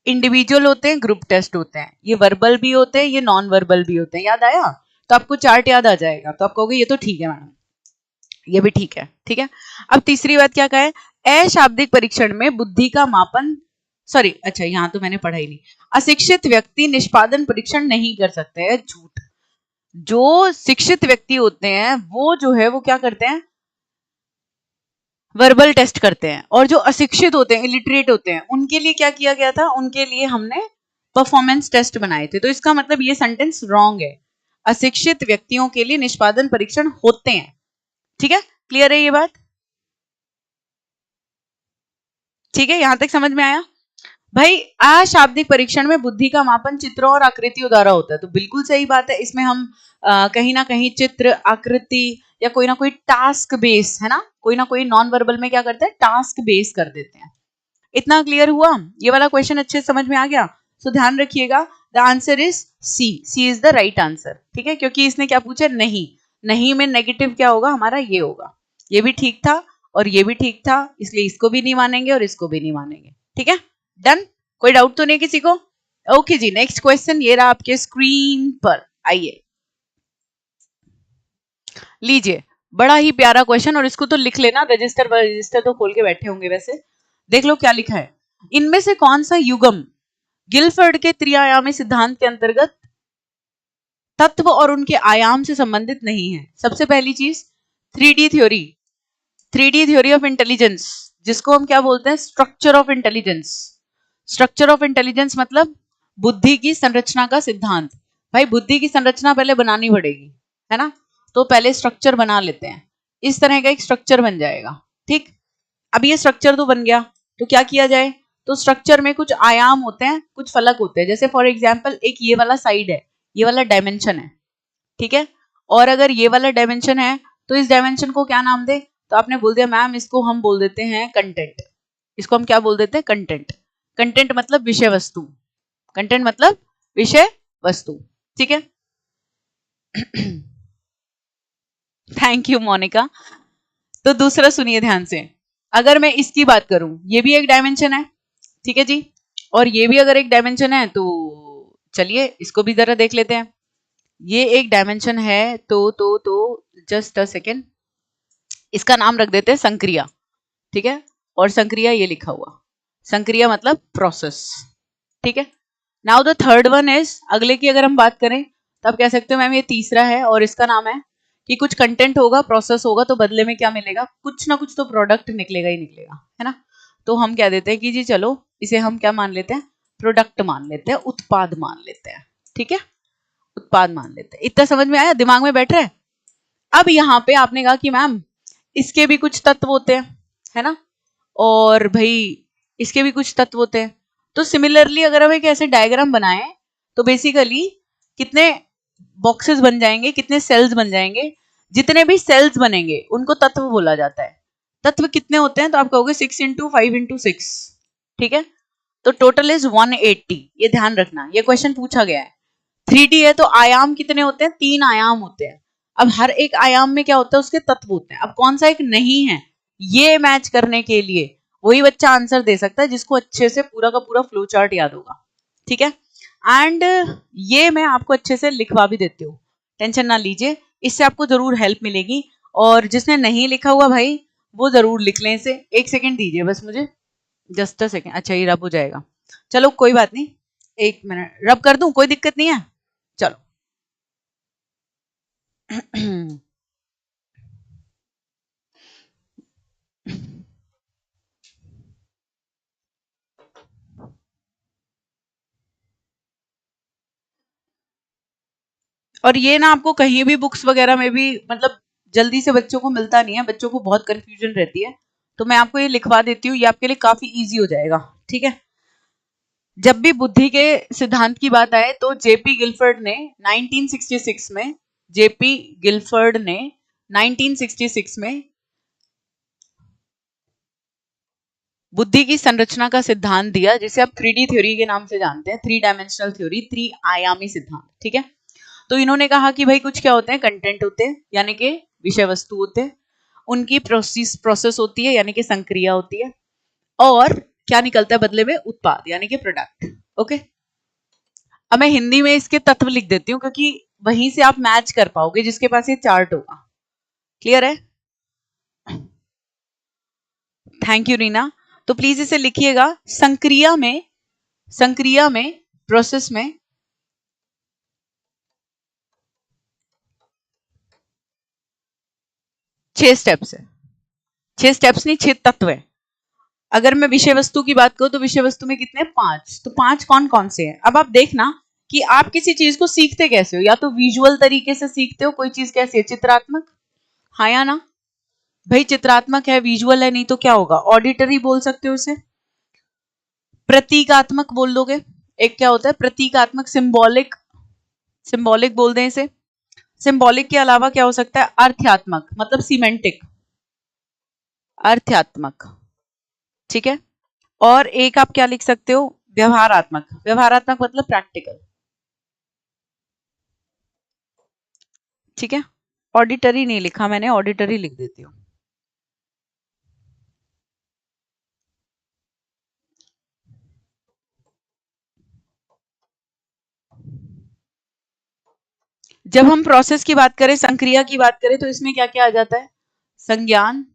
इंडिविजुअल होते हैं, ग्रुप टेस्ट होते हैं, ये वर्बल भी होते हैं, ये नॉन वर्बल भी होते हैं। याद आया? तो आपको चार्ट याद आ जाएगा, तो आप कहोगे ये तो ठीक है मैडम, ये भी ठीक है। ठीक है, अब तीसरी बात क्या कहा है? अशाब्दिक परीक्षण में बुद्धि का मापन, सॉरी अच्छा यहां तो मैंने पढ़ा ही नहीं। अशिक्षित व्यक्ति निष्पादन परीक्षण नहीं कर सकते हैं, झूठ। जो शिक्षित व्यक्ति होते हैं वो जो है वो क्या करते हैं? वर्बल टेस्ट करते हैं। और जो अशिक्षित होते हैं, इलिटरेट होते हैं, उनके लिए क्या किया गया था? उनके लिए हमने परफॉर्मेंस टेस्ट बनाए थे। तो इसका मतलब ये सेंटेंस रॉन्ग है। अशिक्षित व्यक्तियों के लिए निष्पादन परीक्षण होते हैं। ठीक है, क्लियर है ये बात? ठीक है, यहां तक समझ में आया? भाई अशाब्दिक परीक्षण में बुद्धि का मापन चित्रों और आकृतियों द्वारा होता है, तो बिल्कुल सही बात है। इसमें हम कहीं ना कहीं चित्र, आकृति या कोई ना कोई टास्क बेस, है ना, कोई ना कोई नॉन वर्बल में क्या करते हैं? टास्क बेस कर देते हैं। इतना क्लियर हुआ? ये वाला क्वेश्चन अच्छे से समझ में आ गया? तो ध्यान रखिएगा, the answer is C. C is the right answer. ठीक है, क्योंकि इसने क्या पूछा? नहीं। नहीं में नेगेटिव क्या होगा हमारा? ये होगा। ये भी ठीक था और ये भी ठीक था, इसलिए इसको भी नहीं मानेंगे और इसको भी नहीं मानेंगे। ठीक है, डन? कोई डाउट तो नहीं किसी को? ओके जी, नेक्स्ट क्वेश्चन ये रहा आपके स्क्रीन पर। आइए लीजिए, बड़ा ही प्यारा क्वेश्चन, और इसको तो लिख लेना, रजिस्टर तो खोल के बैठे होंगे वैसे। देख लो क्या लिखा है। इनमें से कौन सा युगम गिलफर्ड के त्रिआयामी सिद्धांत के अंतर्गत तत्व और उनके आयाम से संबंधित नहीं है? सबसे पहली चीज, 3D theory. 3D theory of intelligence, जिसको हम क्या बोलते हैं? Structure of intelligence. Structure of intelligence मतलब बुद्धि की संरचना का सिद्धांत। भाई बुद्धि की संरचना पहले बनानी पड़ेगी, है ना? तो पहले स्ट्रक्चर बना लेते हैं। इस तरह का एक स्ट्रक्चर बन जाएगा। ठीक, अब ये स्ट्रक्चर तो बन गया, तो क्या किया जाए? तो स्ट्रक्चर में कुछ आयाम होते हैं, कुछ फलक होते हैं। जैसे फॉर एग्जाम्पल एक ये वाला साइड है, ये वाला डायमेंशन है। ठीक है, और अगर ये वाला डायमेंशन है तो इस डायमेंशन को क्या नाम दे? तो आपने बोल दिया मैम इसको हम बोल देते हैं कंटेंट। इसको हम क्या बोल देते हैं? कंटेंट। कंटेंट मतलब विषय वस्तु। कंटेंट मतलब विषय वस्तु। ठीक है, थैंक यू मोनिका। तो दूसरा सुनिए ध्यान से, अगर मैं इसकी बात करूं, ये भी एक डायमेंशन है। ठीक है जी, और ये भी अगर एक डायमेंशन है, तो चलिए इसको भी जरा देख लेते हैं। ये एक डायमेंशन है, तो जस्ट अ सेकेंड, इसका नाम रख देते हैं संक्रिया। ठीक है, और संक्रिया ये लिखा हुआ, संक्रिया मतलब प्रोसेस। ठीक है, now the third one is, अगले की अगर हम बात करें तो आप कह सकते हो मैम ये तीसरा है, और इसका नाम है कि कुछ कंटेंट होगा, प्रोसेस होगा, तो बदले में क्या मिलेगा? कुछ ना कुछ तो प्रोडक्ट निकलेगा ही निकलेगा, है ना? तो हम कह देते हैं कि जी चलो इसे हम क्या मान लेते हैं? प्रोडक्ट मान लेते हैं, उत्पाद मान लेते हैं। ठीक है, उत्पाद मान लेते हैं। इतना समझ में आया? दिमाग में बैठ रहा है? अब यहाँ पे आपने कहा कि मैम इसके भी कुछ तत्व होते हैं, है ना, और भाई इसके भी कुछ तत्व होते हैं। तो सिमिलरली अगर हम एक ऐसे डायग्राम बनाएं, तो बेसिकली कितने बॉक्सेस बन जाएंगे, कितने सेल्स बन जाएंगे? जितने भी सेल्स बनेंगे उनको तत्व बोला जाता है। तत्व कितने होते हैं? तो आप कहोगे 6 × 5 × 6। ठीक है, तो टोटल इज 180। ये ध्यान रखना, ये क्वेश्चन पूछा गया है। 3D है तो आयाम कितने होते हैं? 3 आयाम होते हैं। अब हर एक आयाम में क्या होता है? उसके तत्व होते हैं। अब कौन सा एक नहीं है, ये मैच करने के लिए वही बच्चा आंसर दे सकता है जिसको अच्छे से पूरा का पूरा फ्लो चार्ट याद होगा। ठीक है, एंड ये मैं आपको अच्छे से लिखवा भी देती हूँ, टेंशन ना लीजिए, इससे आपको जरूर हेल्प मिलेगी। और जिसने नहीं लिखा हुआ भाई वो जरूर लिख लें इसे। एक सेकेंड दीजिए बस मुझे, जस्ट अ सेकेंड। अच्छा ये रब हो जाएगा, चलो कोई बात नहीं, एक मिनट रब कर दूं, कोई दिक्कत नहीं है, चलो। और ये ना आपको कहीं भी बुक्स वगैरह में भी मतलब जल्दी से बच्चों को मिलता नहीं है, बच्चों को बहुत कंफ्यूजन रहती है, तो मैं आपको ये लिखवा देती हूँ, ये आपके लिए काफी इजी हो जाएगा। ठीक है, जब भी बुद्धि के सिद्धांत की बात आए तो जेपी गिलफर्ड ने 1966 में, जेपी गिलफर्ड ने 1966 में बुद्धि की संरचना का सिद्धांत दिया, जिसे आप 3D थ्योरी के नाम से जानते हैं, 3 डायमेंशनल थ्योरी, 3 आयामी सिद्धांत। ठीक है, तो इन्होंने कहा कि भाई कुछ क्या होते हैं? कंटेंट होते हैं, यानी कि विषय वस्तु होते हैं, उनकी प्रोसेस होती है, यानी कि संक्रिया होती है, और क्या निकलता है बदले में? उत्पाद यानी कि प्रोडक्ट। ओके, अब मैं हिंदी में इसके तत्व लिख देती हूँ क्योंकि वहीं से आप मैच कर पाओगे जिसके पास ये चार्ट होगा। क्लियर है? Thank you Reena. तो प्लीज इसे लिखिएगा। संक्रिया में प्रोसेस में छह स्टेप्स है। 6 स्टेप्स नहीं, 6 तत्व है। अगर मैं विषय वस्तु की बात करूं तो विषय वस्तु में कितने? 5। तो 5 कौन कौन से हैं? अब आप देखना कि आप किसी चीज को सीखते कैसे हो। या तो विजुअल तरीके से सीखते हो। कोई चीज कैसी है? चित्रात्मक, हाँ या ना भाई? चित्रात्मक है, विजुअल है, नहीं तो क्या होगा? ऑडिटरी बोल सकते हो इसे। प्रतीकात्मक बोल दोगे। एक क्या होता है? प्रतीकात्मक, सिंबॉलिक, सिंबॉलिक बोल दें इसे। सिंबॉलिक के अलावा क्या हो सकता है? अर्थात्मक, मतलब सीमेंटिक, अर्थात्मक। ठीक है। और एक आप क्या लिख सकते हो? व्यवहारात्मक। व्यवहारात्मक मतलब प्रैक्टिकल। ठीक है। ऑडिटरी नहीं लिखा मैंने, ऑडिटरी लिख देती हूँ। जब हम प्रोसेस की बात करें, संक्रिया की बात करें, तो इसमें क्या क्या आ जाता है? संज्ञान,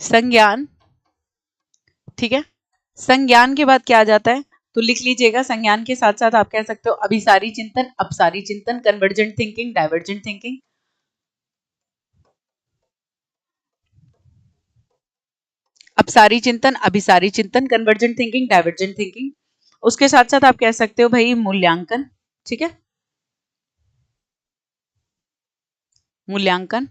संज्ञान। ठीक है। संज्ञान के बाद क्या आ जाता है? तो लिख लीजिएगा। संज्ञान के साथ साथ आप कह सकते हो अभिसारी चिंतन, अपसारी चिंतन, कन्वर्जेंट थिंकिंग, डाइवर्जेंट थिंकिंग। अपसारी चिंतन, अभिसारी चिंतन, कन्वर्जेंट थिंकिंग, डाइवर्जेंट थिंकिंग। उसके साथ साथ आप कह सकते हो भाई मूल्यांकन। ठीक है, मूल्यांकन।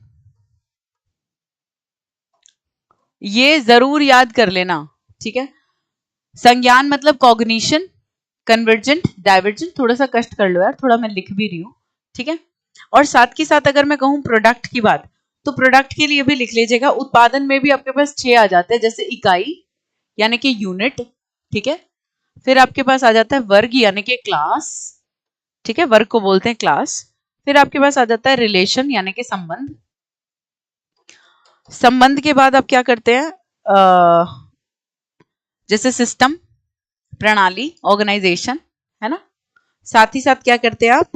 ये जरूर याद कर लेना। ठीक है। संज्ञान मतलब कॉग्निशन, कन्वर्जेंट, डाइवर्जेंट। थोड़ा सा कष्ट कर लो यार, थोड़ा मैं लिख भी रही हूँ। ठीक है। और साथ के साथ अगर मैं कहूँ प्रोडक्ट की बात, तो प्रोडक्ट के लिए भी लिख लीजिएगा। उत्पादन में भी आपके पास 6 आ जाते हैं, जैसे इकाई यानी कि यूनिट। ठीक है। फिर आपके पास आ जाता है वर्ग यानी कि क्लास। ठीक है, वर्ग को बोलते हैं क्लास। फिर आपके पास आ जाता है रिलेशन यानी कि संबंध। संबंध के बाद आप क्या करते हैं? जैसे सिस्टम, प्रणाली, ऑर्गेनाइजेशन, है ना। साथ ही साथ क्या करते हैं आप?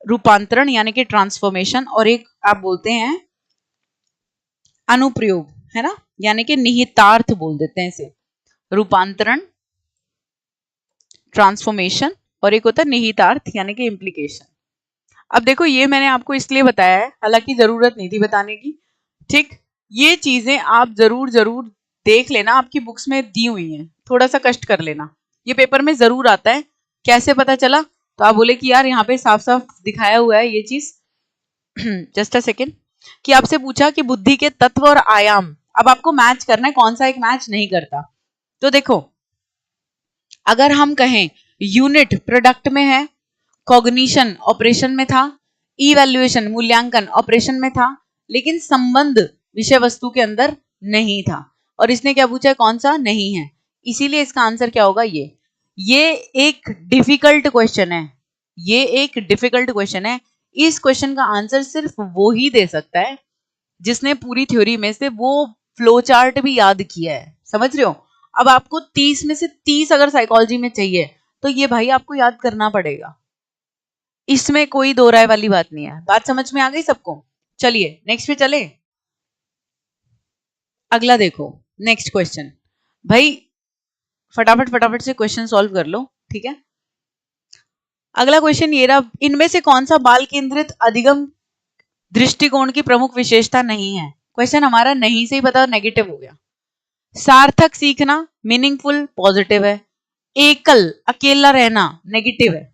रूपांतरण यानी कि ट्रांसफॉर्मेशन। और एक आप बोलते हैं अनुप्रयोग, है ना, यानी कि निहितार्थ बोल देते हैं इसे। रूपांतरण, ट्रांसफॉर्मेशन, और एक होता है निहितार्थ यानी कि इम्प्लीकेशन। अब देखो, ये मैंने आपको इसलिए बताया है, हालांकि जरूरत नहीं थी बताने की। ठीक, ये चीजें आप जरूर जरूर देख लेना, आपकी बुक्स में दी हुई हैं। थोड़ा सा कष्ट कर लेना, ये पेपर में जरूर आता है। कैसे पता चला? तो आप बोले कि यार यहाँ पे साफ साफ दिखाया हुआ है ये चीज। Just a second. कि आपसे पूछा कि बुद्धि के तत्व और आयाम, अब आपको मैच करना है, कौन सा एक मैच नहीं करता। तो देखो, अगर हम कहें यूनिट प्रोडक्ट में है, कॉग्निशन ऑपरेशन में था, इवैल्यूएशन मूल्यांकन ऑपरेशन में था, लेकिन संबंध विषय वस्तु के अंदर नहीं था। और इसने क्या पूछा है? कौन सा नहीं है। इसीलिए इसका आंसर क्या होगा? ये एक डिफिकल्ट क्वेश्चन है। ये एक डिफिकल्ट क्वेश्चन है। इस क्वेश्चन का आंसर सिर्फ वो ही दे सकता है जिसने पूरी थ्योरी में से वो फ्लो चार्ट भी याद किया है। समझ रहे हो? अब आपको 30 में से 30 अगर साइकोलॉजी में चाहिए, तो ये भाई आपको याद करना पड़ेगा। इसमें कोई दो राय वाली बात नहीं है। बात समझ में आ गई सबको? चलिए नेक्स्ट पे चले। अगला देखो, नेक्स्ट क्वेश्चन। भाई फटाफट फटाफट से क्वेश्चन सॉल्व कर लो। ठीक है। अगला क्वेश्चन ये रहा, इनमें से कौन सा बाल केंद्रित अधिगम दृष्टिकोण की प्रमुख विशेषता नहीं है? क्वेश्चन हमारा नहीं से ही पता, नेगेटिव हो गया। सार्थक सीखना, मीनिंगफुल, पॉजिटिव है। एकल, अकेला रहना, नेगेटिव है।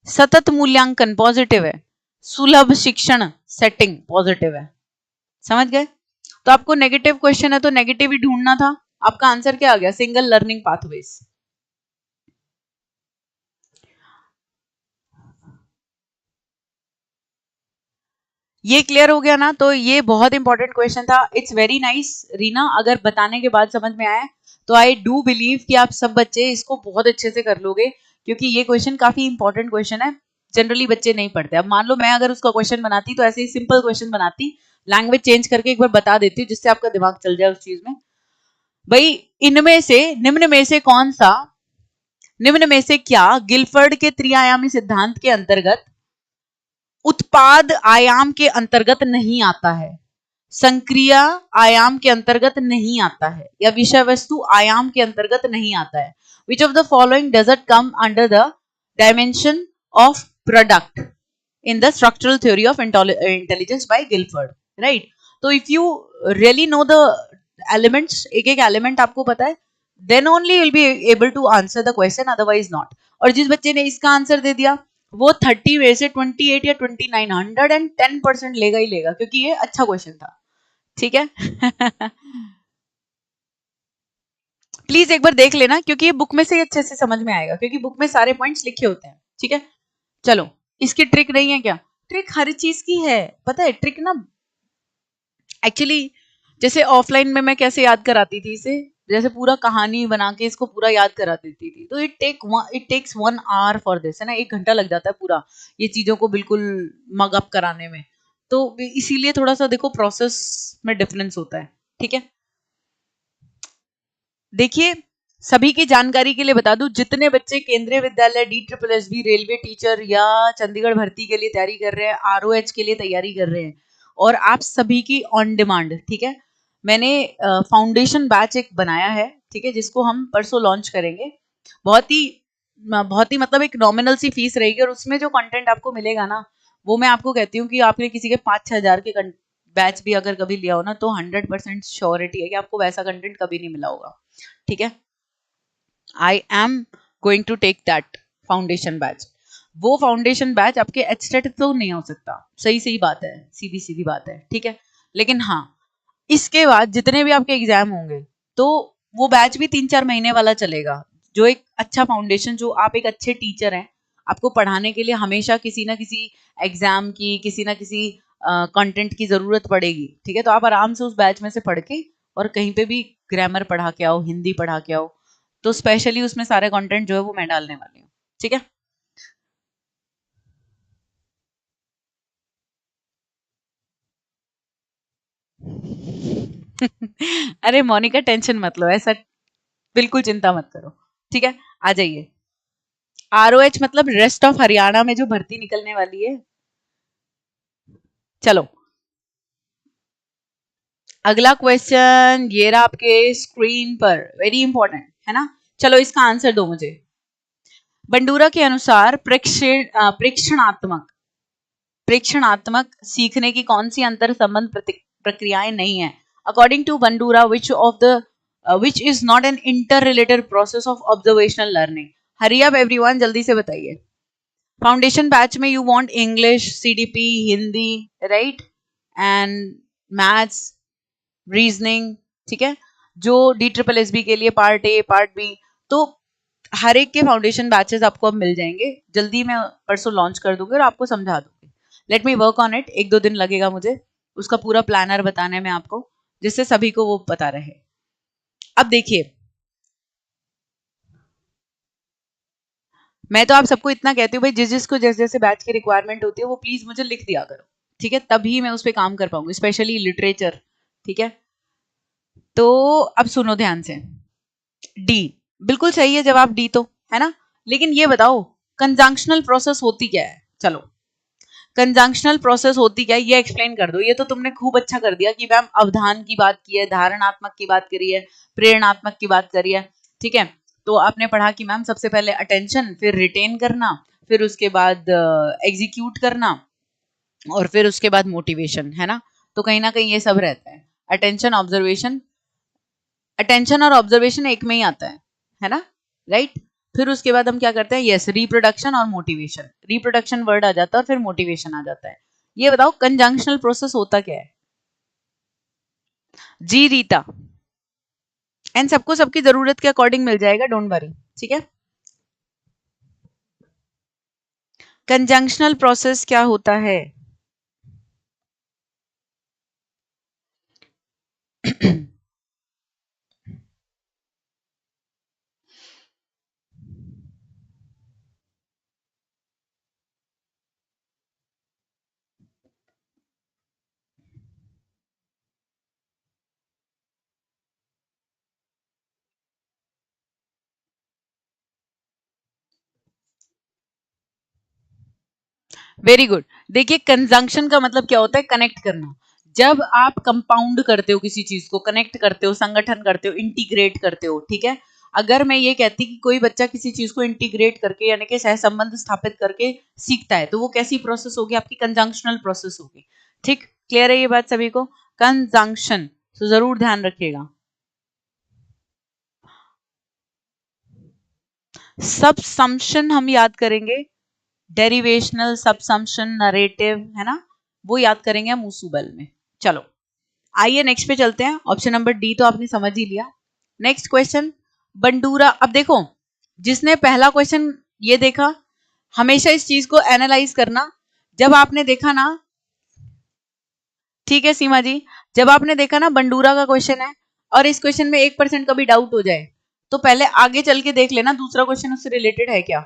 सतत मूल्यांकन, पॉजिटिव है। सुलभ शिक्षण सेटिंग, पॉजिटिव है। समझ गए? तो आपको नेगेटिव क्वेश्चन है तो नेगेटिव ही ढूंढना था। आपका आंसर क्या आ गया? Single learning pathways. ये क्लियर हो गया ना? तो ये बहुत इंपॉर्टेंट क्वेश्चन था। इट्स वेरी नाइस रीना, अगर बताने के बाद समझ में आया तो आई डू बिलीव कि आप सब बच्चे इसको बहुत अच्छे से कर लोगे, क्योंकि ये क्वेश्चन काफी इंपॉर्टेंट क्वेश्चन है, जनरली बच्चे नहीं पढ़ते। अब मान लो मैं अगर उसका क्वेश्चन बनाती तो ऐसे ही सिंपल क्वेश्चन बनाती, लैंग्वेज चेंज करके एक बार बता देती हूँ जिससे आपका दिमाग चल जाए उस चीज में। भाई इनमें से निम्न में से कौन सा, निम्न में से क्या गिलफर्ड के त्रिआयामी सिद्धांत के अंतर्गत उत्पाद आयाम के अंतर्गत नहीं आता है, संक्रिय आयाम के अंतर्गत नहीं आता है, या विषय वस्तु आयाम के अंतर्गत नहीं आता है? विच of the following doesn't come under the dimension of product in the structural theory of intelligence by Guilford, right? तो if you really know the elements, एक एक element आपको पता है, then only you'll be able to answer the question, otherwise not. और जिस बच्चे ने इसका आंसर दे दिया वो 30 में से 28 या 29 110% लेगा ही लेगा, क्योंकि ये अच्छा क्वेश्चन था। ठीक है प्लीज एक बार देख लेना, क्योंकि ये बुक में से अच्छे से समझ में आएगा, क्योंकि बुक में सारे पॉइंट्स लिखे होते हैं। ठीक है, चलो इसकी ट्रिक नहीं है क्या? ट्रिक हर चीज की है, पता है ट्रिक ना। एक्चुअली जैसे ऑफलाइन में मैं कैसे याद कराती थी इसे, जैसे पूरा कहानी बना के इसको पूरा याद करा देती थी, तो it takes 1 hour for this, है ना, 1 घंटा लग जाता है पूरा ये चीजों को बिल्कुल मग अप कराने में। तो इसीलिए थोड़ा सा देखो प्रोसेस में डिफरेंस होता है। ठीक है, देखिए सभी की जानकारी के लिए बता दूं, जितने बच्चे केंद्रीय विद्यालय DSSB रेलवे टीचर या चंडीगढ़ भर्ती के लिए तैयारी कर रहे हैं, ROH के लिए तैयारी कर रहे हैं, और आप सभी की ऑन डिमांड, ठीक है, मैंने फाउंडेशन बैच एक बनाया है, ठीक है, जिसको हम परसों लॉन्च करेंगे। बहुत ही मतलब एक नॉमिनल सी फीस रहेगी, और उसमें जो कंटेंट आपको मिलेगा ना, वो मैं आपको कहती हूँ कि आपने किसी के 5-6 हजार के बैच भी अगर कभी लिया हो ना, तो 100% श्योरिटी है कि आपको वैसा कंटेंट कभी नहीं मिला होगा। ठीक है, I am going to take that foundation batch. वो फाउंडेशन बैच आपके एचटेट तो नहीं हो सकता, सही सही बात है, सीधी सीधी बात है। ठीक है, लेकिन हाँ इसके बाद जितने भी आपके एग्जाम होंगे तो वो बैच भी 3-4 महीने वाला चलेगा, जो एक अच्छा फाउंडेशन, जो आप एक अच्छे टीचर हैं, आपको पढ़ाने के लिए हमेशा किसी ना किसी एग्जाम की, किसी ना किसी कंटेंट की जरूरत पड़ेगी। ठीक है, तो आप आराम से उस बैच में से पढ़ के और कहीं पे भी ग्रामर पढ़ा के आओ, हिंदी पढ़ा के आओ, तो स्पेशली उसमें सारे कंटेंट जो है वो मैं डालने वाली हूँ। ठीक है, अरे मोनिका टेंशन मत लो, ऐसा बिल्कुल चिंता मत करो। ठीक है, आ जाइए। ROH मतलब रेस्ट ऑफ हरियाणा में जो भर्ती निकलने वाली है। चलो अगला क्वेश्चन ये रहा आपके स्क्रीन पर, वेरी इंपॉर्टेंट है ना। चलो इसका आंसर दो मुझे। बंडूरा के अनुसार प्रेक्षणात्मक सीखने की कौन सी अंतर संबंध प्रक्रियाएं नहीं है? According to Bandura which is not an inter related process of observational learning? Hurry up everyone, जल्दी से बताइए। फाउंडेशन बैच में you want English, CDP, Hindi, right, and maths, reasoning. ठीक है, जो DSSB के लिए पार्ट ए पार्ट बी, तो हर एक के फाउंडेशन बैचेस आपको अब मिल जाएंगे, जल्दी मैं परसों लॉन्च कर दूंगी और आपको समझा दूंगी। Let me work on it, 1-2 दिन लगेगा मुझे उसका पूरा प्लानर बताने में आपको, जिससे सभी को वो पता रहे। अब देखिए, मैं तो आप सबको इतना कहती हूँ भाई, जिस जिसको जैसे जैसे बैच की रिक्वायरमेंट होती है वो प्लीज मुझे लिख दिया करो। ठीक है, तभी मैं उस पर काम कर पाऊंगी, स्पेशली लिटरेचर। ठीक है, तो अब सुनो ध्यान से। डी, बिल्कुल सही है जवाब डी, तो है ना। लेकिन ये बताओ कंजंक्शनल प्रोसेस होती क्या है? चलो कंजंक्शनल प्रोसेस होती क्या है ये एक्सप्लेन कर दो। ये तो तुमने खूब अच्छा कर दिया कि मैम अवधान की बात की है, धारणात्मक की बात करी है, प्रेरणात्मक की बात करी है। ठीक है, तो आपने पढ़ा कि मैम सबसे पहले अटेंशन, फिर रिटेन करना, फिर उसके बाद एग्जीक्यूट करना, और फिर उसके बाद मोटिवेशन, है ना। तो कहीं ना कहीं ये सब रहता है, अटेंशन ऑब्जर्वेशन, अटेंशन और ऑब्जर्वेशन एक में ही आता है ना, राइट। फिर उसके बाद हम क्या करते हैं, यस, रिप्रोडक्शन और मोटिवेशन, रिप्रोडक्शन वर्ड आ जाता है और फिर मोटिवेशन आ जाता है। ये बताओ कंजंक्शनल प्रोसेस होता क्या है? जी रीता, एंड सबको सबकी जरूरत के अकॉर्डिंग मिल जाएगा, डोंट वरी। ठीक है, कंजंक्शनल प्रोसेस क्या होता है? Very good. देखिए कंजंक्शन का मतलब क्या होता है, कनेक्ट करना। जब आप कंपाउंड करते हो किसी चीज को, कनेक्ट करते हो, संगठन करते हो, इंटीग्रेट करते हो, ठीक है। अगर मैं ये कहती कि कोई बच्चा किसी चीज को इंटीग्रेट करके यानी कि सहसंबंध स्थापित करके सीखता है, तो वो कैसी प्रोसेस होगी, आपकी कंजंक्शनल प्रोसेस होगी। ठीक, क्लियर है ये बात सभी को? कंजंक्शन तो जरूर ध्यान रखिएगा। सबसम्शन हम याद करेंगे, डेरिवेशनल सबसम्शन, नरेटिव, है ना, वो याद करेंगे हम मूसूबल में। चलो आइए नेक्स्ट पे चलते हैं। ऑप्शन नंबर डी तो आपने समझ ही लिया। Next question, Bandura. अब देखो, जिसने पहला क्वेश्चन ये देखा, हमेशा इस चीज को एनालाइज करना। जब आपने देखा ना, ठीक है सीमा जी, जब आपने देखा ना बंडूरा का क्वेश्चन है और इस क्वेश्चन में 1% का भी डाउट हो जाए, तो पहले आगे चल के देख लेना दूसरा क्वेश्चन उससे रिलेटेड है क्या,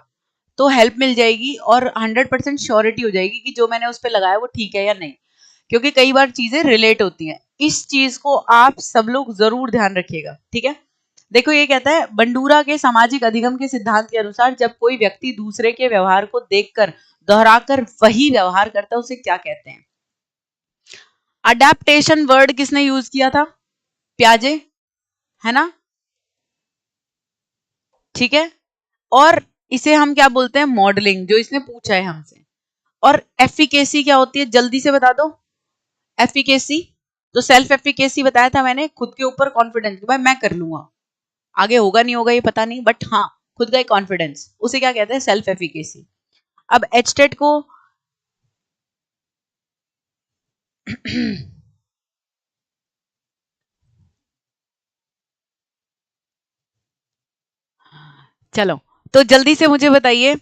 तो हेल्प मिल जाएगी और 100% श्योरिटी हो जाएगी कि जो मैंने उस पर लगाया वो ठीक है या नहीं। क्योंकि कई बार चीजें रिलेट होती हैं, इस चीज को आप सब लोग जरूर ध्यान रखिएगा, ठीक है। देखो ये कहता है, बंडूरा के सामाजिक अधिगम के सिद्धांत के अनुसार जब कोई व्यक्ति दूसरे के व्यवहार को देखकर दोहराकर वही व्यवहार करता है उसे क्या कहते हैं। अडेप्टेशन वर्ड किसने यूज किया था, प्याजे, है ना, ठीक है। और इसे हम क्या बोलते हैं, मॉडलिंग, जो इसने पूछा है हमसे। और एफिकेसी क्या होती है, जल्दी से बता दो। एफिकेसी तो सेल्फ एफिकेसी बताया था मैंने, खुद के ऊपर कॉन्फिडेंस, भाई मैं कर लूंगा, आगे होगा नहीं होगा ये पता नहीं, बट हाँ खुद का एक कॉन्फिडेंस, उसे क्या कहते हैं, सेल्फ एफिकेसी। अब एचटेट को चलो तो जल्दी से मुझे बताइए,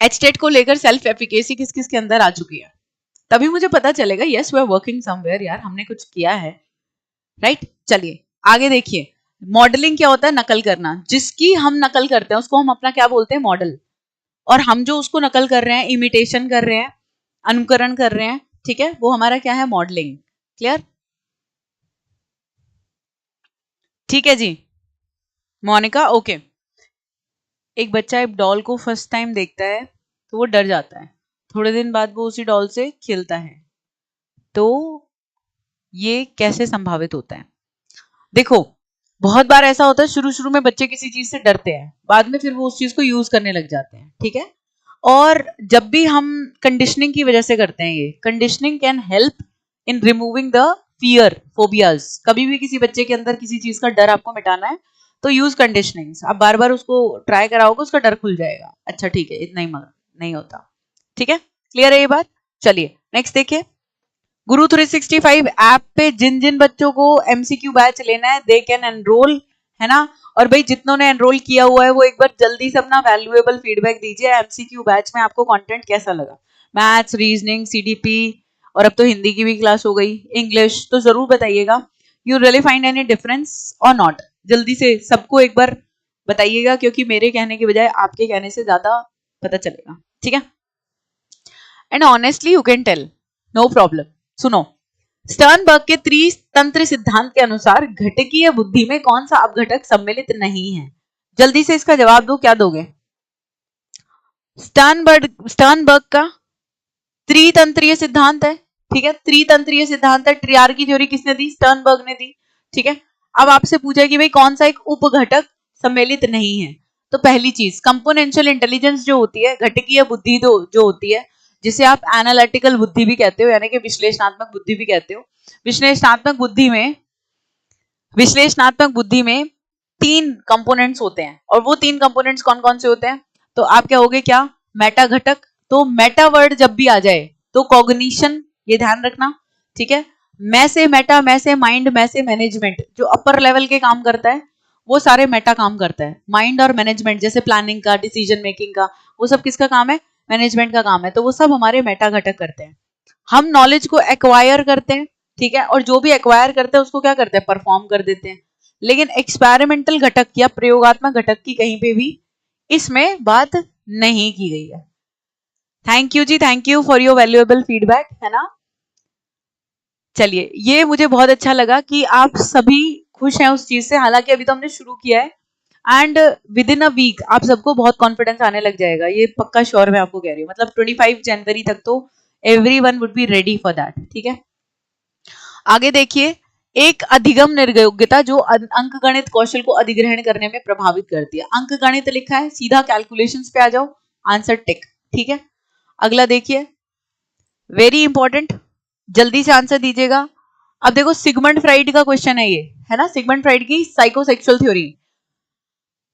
एचटेट को लेकर सेल्फ एफिकेसी किस किस के अंदर आ चुकी है, तभी मुझे पता चलेगा yes we are working somewhere, यार हमने कुछ किया है, राइट। चलिए आगे देखिए, मॉडलिंग क्या होता है, नकल करना। जिसकी हम नकल करते हैं उसको हम अपना क्या बोलते हैं, मॉडल। और हम जो उसको नकल कर रहे हैं, इमिटेशन कर रहे हैं, अनुकरण कर रहे हैं, ठीक है, वो हमारा क्या है, मॉडलिंग। क्लियर, ठीक है जी। मोनिका ओके। एक बच्चा एक डॉल को फर्स्ट टाइम देखता है तो वो डर जाता है, थोड़े दिन बाद वो उसी डॉल से खेलता है, तो ये कैसे संभावित होता है। देखो बहुत बार ऐसा होता है, शुरू शुरू में बच्चे किसी चीज से डरते हैं, बाद में फिर वो उस चीज को यूज करने लग जाते हैं, ठीक है। और जब भी हम कंडीशनिंग की वजह से करते हैं, ये conditioning can help in removing the fear phobias. कभी भी किसी बच्चे के अंदर किसी चीज का डर आपको मिटाना है तो यूज कंडीशनिंग। आप बार बार उसको ट्राई कराओगे, उसका डर खुल जाएगा, अच्छा ठीक है इतना ही, मगर नहीं होता, ठीक है। क्लियर है ये बात। चलिए नेक्स्ट देखिए, गुरु 365 ऐप पे जिन जिन बच्चों को एमसीक्यू बैच लेना है दे कैन एनरोल, है ना। और भाई जितनों ने एनरोल किया हुआ है वो एक बार जल्दी से अपना वैल्यूएबल फीडबैक दीजिए, एमसीक्यू बैच में आपको कंटेंट कैसा लगा, मैथ्स, रीजनिंग, सीडीपी, और अब तो हिंदी की भी क्लास हो गई, इंग्लिश, तो जरूर बताइएगा you really find any difference और नॉट। जल्दी से सबको एक बार बताइएगा, क्योंकि मेरे कहने के बजाय आपके कहने से ज्यादा पता चलेगा, ठीक है। And honestly you can tell, no problem. सुनो, स्टर्नबर्ग के त्रितंत्र सिद्धांत के अनुसार घटकीय बुद्धि में कौन सा अपघटक सम्मिलित नहीं है। जल्दी से इसका जवाब दो, क्या दोगे। स्टर्नबर्ग का त्रितंत्रीय सिद्धांत है, ठीक है, त्रितंत्रीय सिद्धांत है। ट्रियार की थ्योरी किसने दी, स्टर्नबर्ग ने दी, ठीक है। अब आपसे पूछा कि भाई कौन सा एक उपघटक सम्मिलित नहीं है, तो पहली चीज कंपोनेंशियल इंटेलिजेंस जो होती है, घटकीय बुद्धि जो होती है, जिसे आप एनालिटिकल बुद्धि भी कहते हो, यानी कि विश्लेषणात्मक बुद्धि भी कहते हो। विश्लेषणात्मक बुद्धि में विश्लेषणात्मक बुद्धि में 3 कंपोनेंट्स होते हैं, और वो 3 कंपोनेंट्स कौन कौन से होते हैं, तो आप क्या होगे, क्या, मेटा घटक। तो मेटा वर्ड जब भी आ जाए तो कॉग्निशन, ये ध्यान रखना, ठीक है। मैं से मेटा, मैं से माइंड, मैं से मैनेजमेंट, जो अपर लेवल के काम करता है वो सारे मेटा काम करता है। माइंड और मैनेजमेंट, जैसे प्लानिंग का, डिसीजन मेकिंग का, वो सब किसका काम है, मैनेजमेंट का काम है, तो वो सब हमारे मेटा घटक करते हैं। हम नॉलेज को एक्वायर करते हैं, ठीक है, और जो भी एक्वायर करते हैं उसको क्या करते हैं, परफॉर्म कर देते हैं। लेकिन एक्सपेरिमेंटल घटक या प्रयोगात्मक घटक की कहीं पे भी इसमें बात नहीं की गई है। Thank you ji, thank you for your valuable feedback, है ना। चलिए ये मुझे बहुत अच्छा लगा कि आप सभी खुश हैं उस चीज से, हालांकि अभी तो हमने शुरू किया है, and within a week आप सबको बहुत कॉन्फिडेंस आने लग जाएगा, ये पक्का श्योर मैं आपको कह रही हूँ। मतलब 25 जनवरी तक तो everyone would be ready for that. ठीक है, आगे देखिए, एक अधिगम निर्योग्यता जो अंकगणित कौशल को अधिग्रहण करने में प्रभावित करती है। अंकगणित लिखा है, सीधा कैलकुलेशंस पे आ जाओ, आंसर टिक। ठीक है, अगला देखिए, वेरी इंपॉर्टेंट, जल्दी से आंसर दीजिएगा। अब देखो सिगमंड फ्राइड का क्वेश्चन है ये, है ना, सिगमंड फ्राइड की साइकोसेक्सुअल थ्योरी।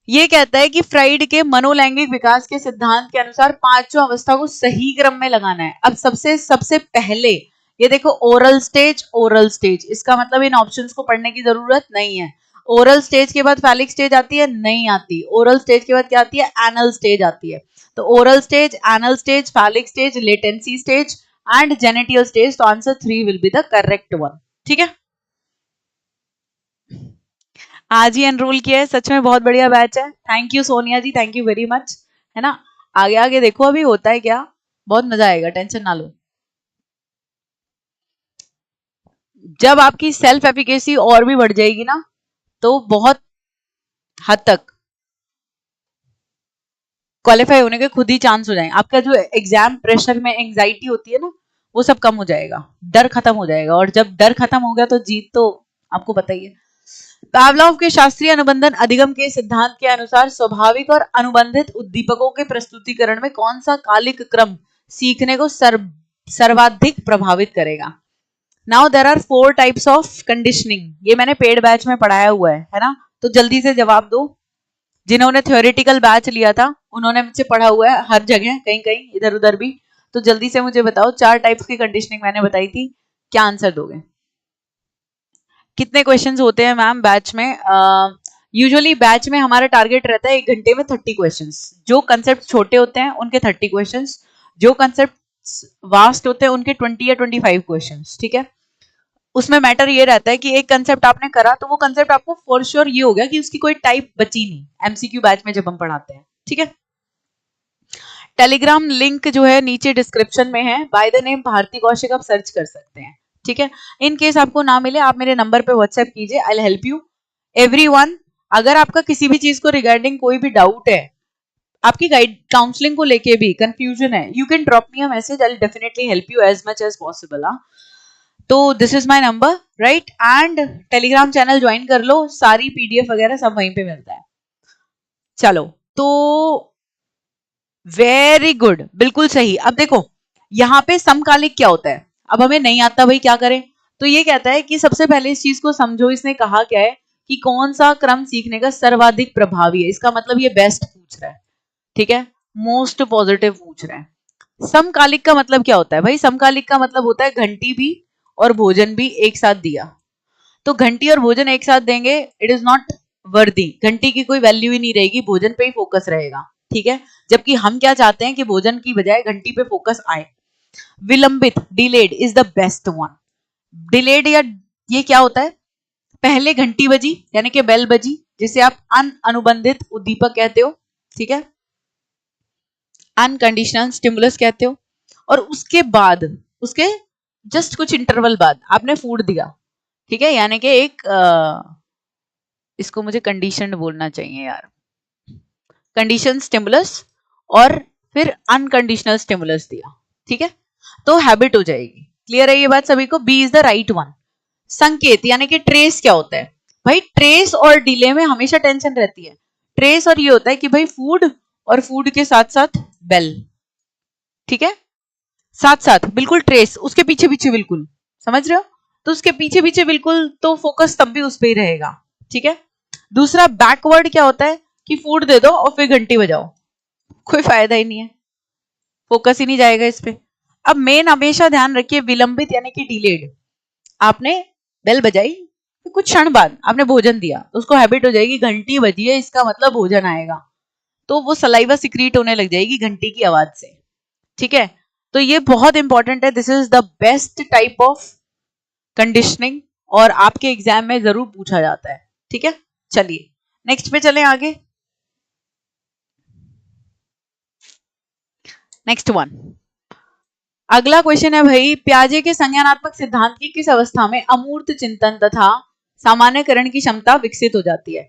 ये कहता है कि फ्राइड के मनोलैंगिक विकास के सिद्धांत के अनुसार पांचों अवस्था को सही क्रम में लगाना है। अब सबसे पहले ये देखो, ओरल स्टेज, ओरल स्टेज, इसका मतलब इन ऑप्शंस को पढ़ने की जरूरत नहीं है। ओरल स्टेज के बाद फैलिक स्टेज आती है, नहीं आती। ओरल स्टेज के बाद क्या आती है, एनल स्टेज आती है। तो oral stage, anal stage, phallic stage, latency stage and genital stage. तो answer 3 will be the correct one. ठीक है, आज ही एनरोल किया है, सच में बहुत बढ़िया बैच है। Thank you Sonia ji, thank you very much, है ना। आगे आगे देखो अभी होता है क्या, बहुत मजा आएगा, टेंशन ना लो। जब आपकी सेल्फ एफिकेसी और भी बढ़ जाएगी ना, तो बहुत हद तक क्वालिफाई होने के खुद ही चांस हो जाएंगे। आपका जो एग्जाम प्रेशर में एंजाइटी होती है ना, वो सब कम हो जाएगा, डर खत्म हो जाएगा। और जब डर खत्म हो गया तो जीत तो आपको पता ही है। पावलोव के शास्त्रीय अनुबंधन अधिगम के सिद्धांत के अनुसार स्वाभाविक और अनुबंधित उद्दीपकों के प्रस्तुतिकरण में कौन सा कालिक क्रम सीखने को सर्वाधिक प्रभावित करेगा। Now there are 4 types of conditioning, ये मैंने पेड बैच में पढ़ाया हुआ है ना। तो जल्दी से जवाब दो, जिन्होंने थ्योरेटिकल बैच लिया था उन्होंने मुझसे पढ़ा हुआ है हर जगह, कहीं कहीं इधर उधर भी। तो जल्दी से मुझे बताओ, 4 टाइप्स की कंडीशनिंग मैंने बताई थी, क्या आंसर दोगे। कितने क्वेश्चंस होते हैं मैम बैच में? यूजुअली बैच में हमारा टारगेट रहता है 1 घंटे में 30 क्वेश्चंस। जो कंसेप्ट छोटे होते हैं उनके 30 क्वेश्चंस, जो कंसेप्ट वास्ट होते हैं उनके 20 या 25 क्वेश्चंस। ठीक है, उसमें मैटर ये रहता है कि एक कंसेप्ट आपने करा तो वो कंसेप्ट आपको फॉर श्योर ये हो गया कि उसकी कोई टाइप बची नहीं एमसीक्यू बैच में जब हम पढ़ाते हैं। ठीक है, टेलीग्राम लिंक जो है नीचे डिस्क्रिप्शन में है, by the name Bharti Kaushik, आप सर्च कर सकते हैं। ठीक है, इन केस आपको ना मिले आप मेरे नंबर पे व्हाट्सएप कीजिए, I will help you everyone. अगर आपका किसी भी चीज को रिगार्डिंग कोई भी डाउट है, आपकी गाइड काउंसलिंग को लेके भी कंफ्यूजन है, you can drop me a message, I will definitely help you as much as possible. तो this is my number, right. And Telegram channel join कर लो, सारी पीडीएफ वगैरह सब वहीं पे मिलता है। चलो, तो वेरी गुड, बिल्कुल सही। अब देखो यहाँ पे समकालिक क्या होता है, अब हमें नहीं आता भाई क्या करें। तो ये कहता है कि सबसे पहले इस चीज को समझो, इसने कहा क्या है कि कौन सा क्रम सीखने का सर्वाधिक प्रभावी है। इसका मतलब ये बेस्ट पूछ रहा है, ठीक है, मोस्ट पॉजिटिव पूछ रहा है। समकालिक का मतलब क्या होता है भाई, समकालिक का मतलब होता है घंटी भी और भोजन भी एक साथ दिया। तो घंटी और भोजन एक साथ देंगे, इट इज नॉट वर्दी, घंटी की कोई वैल्यू ही नहीं रहेगी, भोजन पे ही फोकस रहेगा। ठीक है, जबकि हम क्या चाहते हैं कि भोजन की बजाय घंटी पे फोकस आए। विलंबित, delayed is the best one. Delayed या ये क्या होता है, पहले घंटी बजी यानी कि बेल बजी, जिसे आप अनुबंधित उद्दीपक कहते हो। ठीक है, अनकंडीशनल स्टिमुलस कहते हो। और उसके बाद, उसके जस्ट कुछ इंटरवल बाद आपने फूड दिया। ठीक है, यानी कि एक इसको मुझे कंडीशन बोलना चाहिए यार, कंडीशन स्टिमुलस, और फिर अनकंडीशनल स्टिमुलस दिया। ठीक है, तो हैबिट हो जाएगी। क्लियर है ये बात सभी को? B is the right one. संकेत यानी कि ट्रेस क्या होता है भाई, ट्रेस और डिले में हमेशा टेंशन रहती है। ट्रेस और ये होता है कि भाई फूड, और फूड के साथ साथ बेल। ठीक है, साथ साथ बिल्कुल ट्रेस, उसके पीछे पीछे बिल्कुल, समझ रहे हो? तो उसके पीछे पीछे बिल्कुल, तो फोकस तब भी उस पर ही रहेगा। ठीक है, दूसरा बैकवर्ड क्या होता है कि फूड दे दो और फिर घंटी बजाओ, कोई फायदा ही नहीं है, फोकस ही नहीं जाएगा इस पे। अब मेन हमेशा ध्यान रखिए, विलंबित यानी कि डिलेड, आपने बेल बजाई तो कुछ क्षण बाद आपने भोजन दिया, तो उसको हैबिट हो जाएगी घंटी बजी है इसका मतलब भोजन आएगा, तो वो सलाइवा सिक्रीट होने लग जाएगी घंटी की आवाज से। ठीक है, तो ये बहुत इंपॉर्टेंट है, this is the best type of conditioning, और आपके एग्जाम में जरूर पूछा जाता है। ठीक है, चलिए नेक्स्ट पे चलें आगे। नेक्स्ट वन, अगला क्वेश्चन है भाई, प्याजे के संज्ञानात्मक सिद्धांत की किस अवस्था में अमूर्त चिंतन तथा सामान्यकरण की क्षमता विकसित हो जाती है।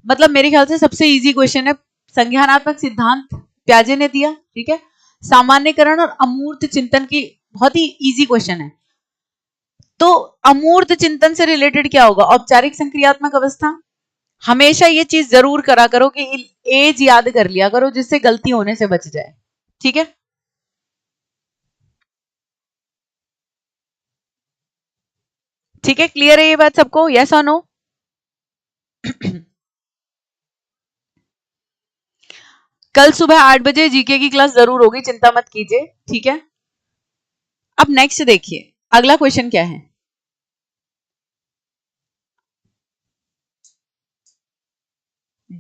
मतलब मेरे ख्याल से सबसे इजी क्वेश्चन है। संज्ञानात्मक सिद्धांत प्याजे ने दिया, ठीक है। सामान्यकरण और अमूर्त चिंतन की बहुत ही इजी क्वेश्चन है। तो अमूर्त चिंतन से रिलेटेड क्या होगा? औपचारिक संक्रियात्मक अवस्था। हमेशा ये चीज जरूर करा करो कि एज याद कर लिया करो, जिससे गलती होने से बच जाए, ठीक है। ठीक है, क्लियर है ये बात सबको? यस और नो? कल सुबह 8 बजे जीके की क्लास जरूर होगी, चिंता मत कीजिए, ठीक है। अब नेक्स्ट देखिए, अगला क्वेश्चन क्या है।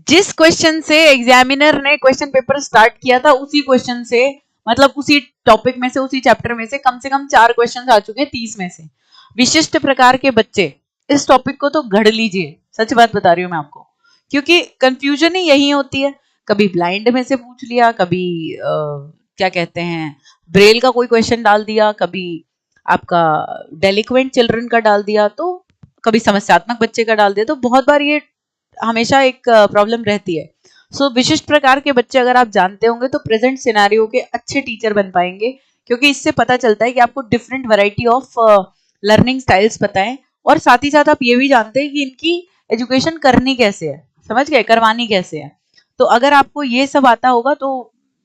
जिस क्वेश्चन से एग्जामिनर ने क्वेश्चन पेपर स्टार्ट किया था, उसी क्वेश्चन से, मतलब उसी टॉपिक में से, उसी चैप्टर में से कम 4 क्वेश्चन आ चुके हैं 30 में से। विशिष्ट प्रकार के बच्चे, इस टॉपिक को तो गढ़ लीजिए, सच बात बता रही हूं मैं आपको, क्योंकि कंफ्यूजन ही यही होती है। कभी ब्लाइंड में से पूछ लिया, कभी क्या कहते हैं, ब्रेल का कोई क्वेश्चन डाल दिया, कभी आपका डेलिक्वेंट चिल्ड्रन का डाल दिया, तो कभी समस्यात्मक बच्चे का डाल दिया, तो बहुत बार ये हमेशा एक प्रॉब्लम रहती है। सो विशिष्ट प्रकार के बच्चे अगर आप जानते होंगे तो प्रेजेंट सिनेरियो के अच्छे टीचर बन पाएंगे, क्योंकि इससे पता चलता है कि आपको different variety of learning styles पता है, और साथ ही साथ आप ये भी जानते हैं कि इनकी एजुकेशन करनी कैसे है, समझ गए, करवानी कैसे है। तो अगर आपको ये सब आता होगा तो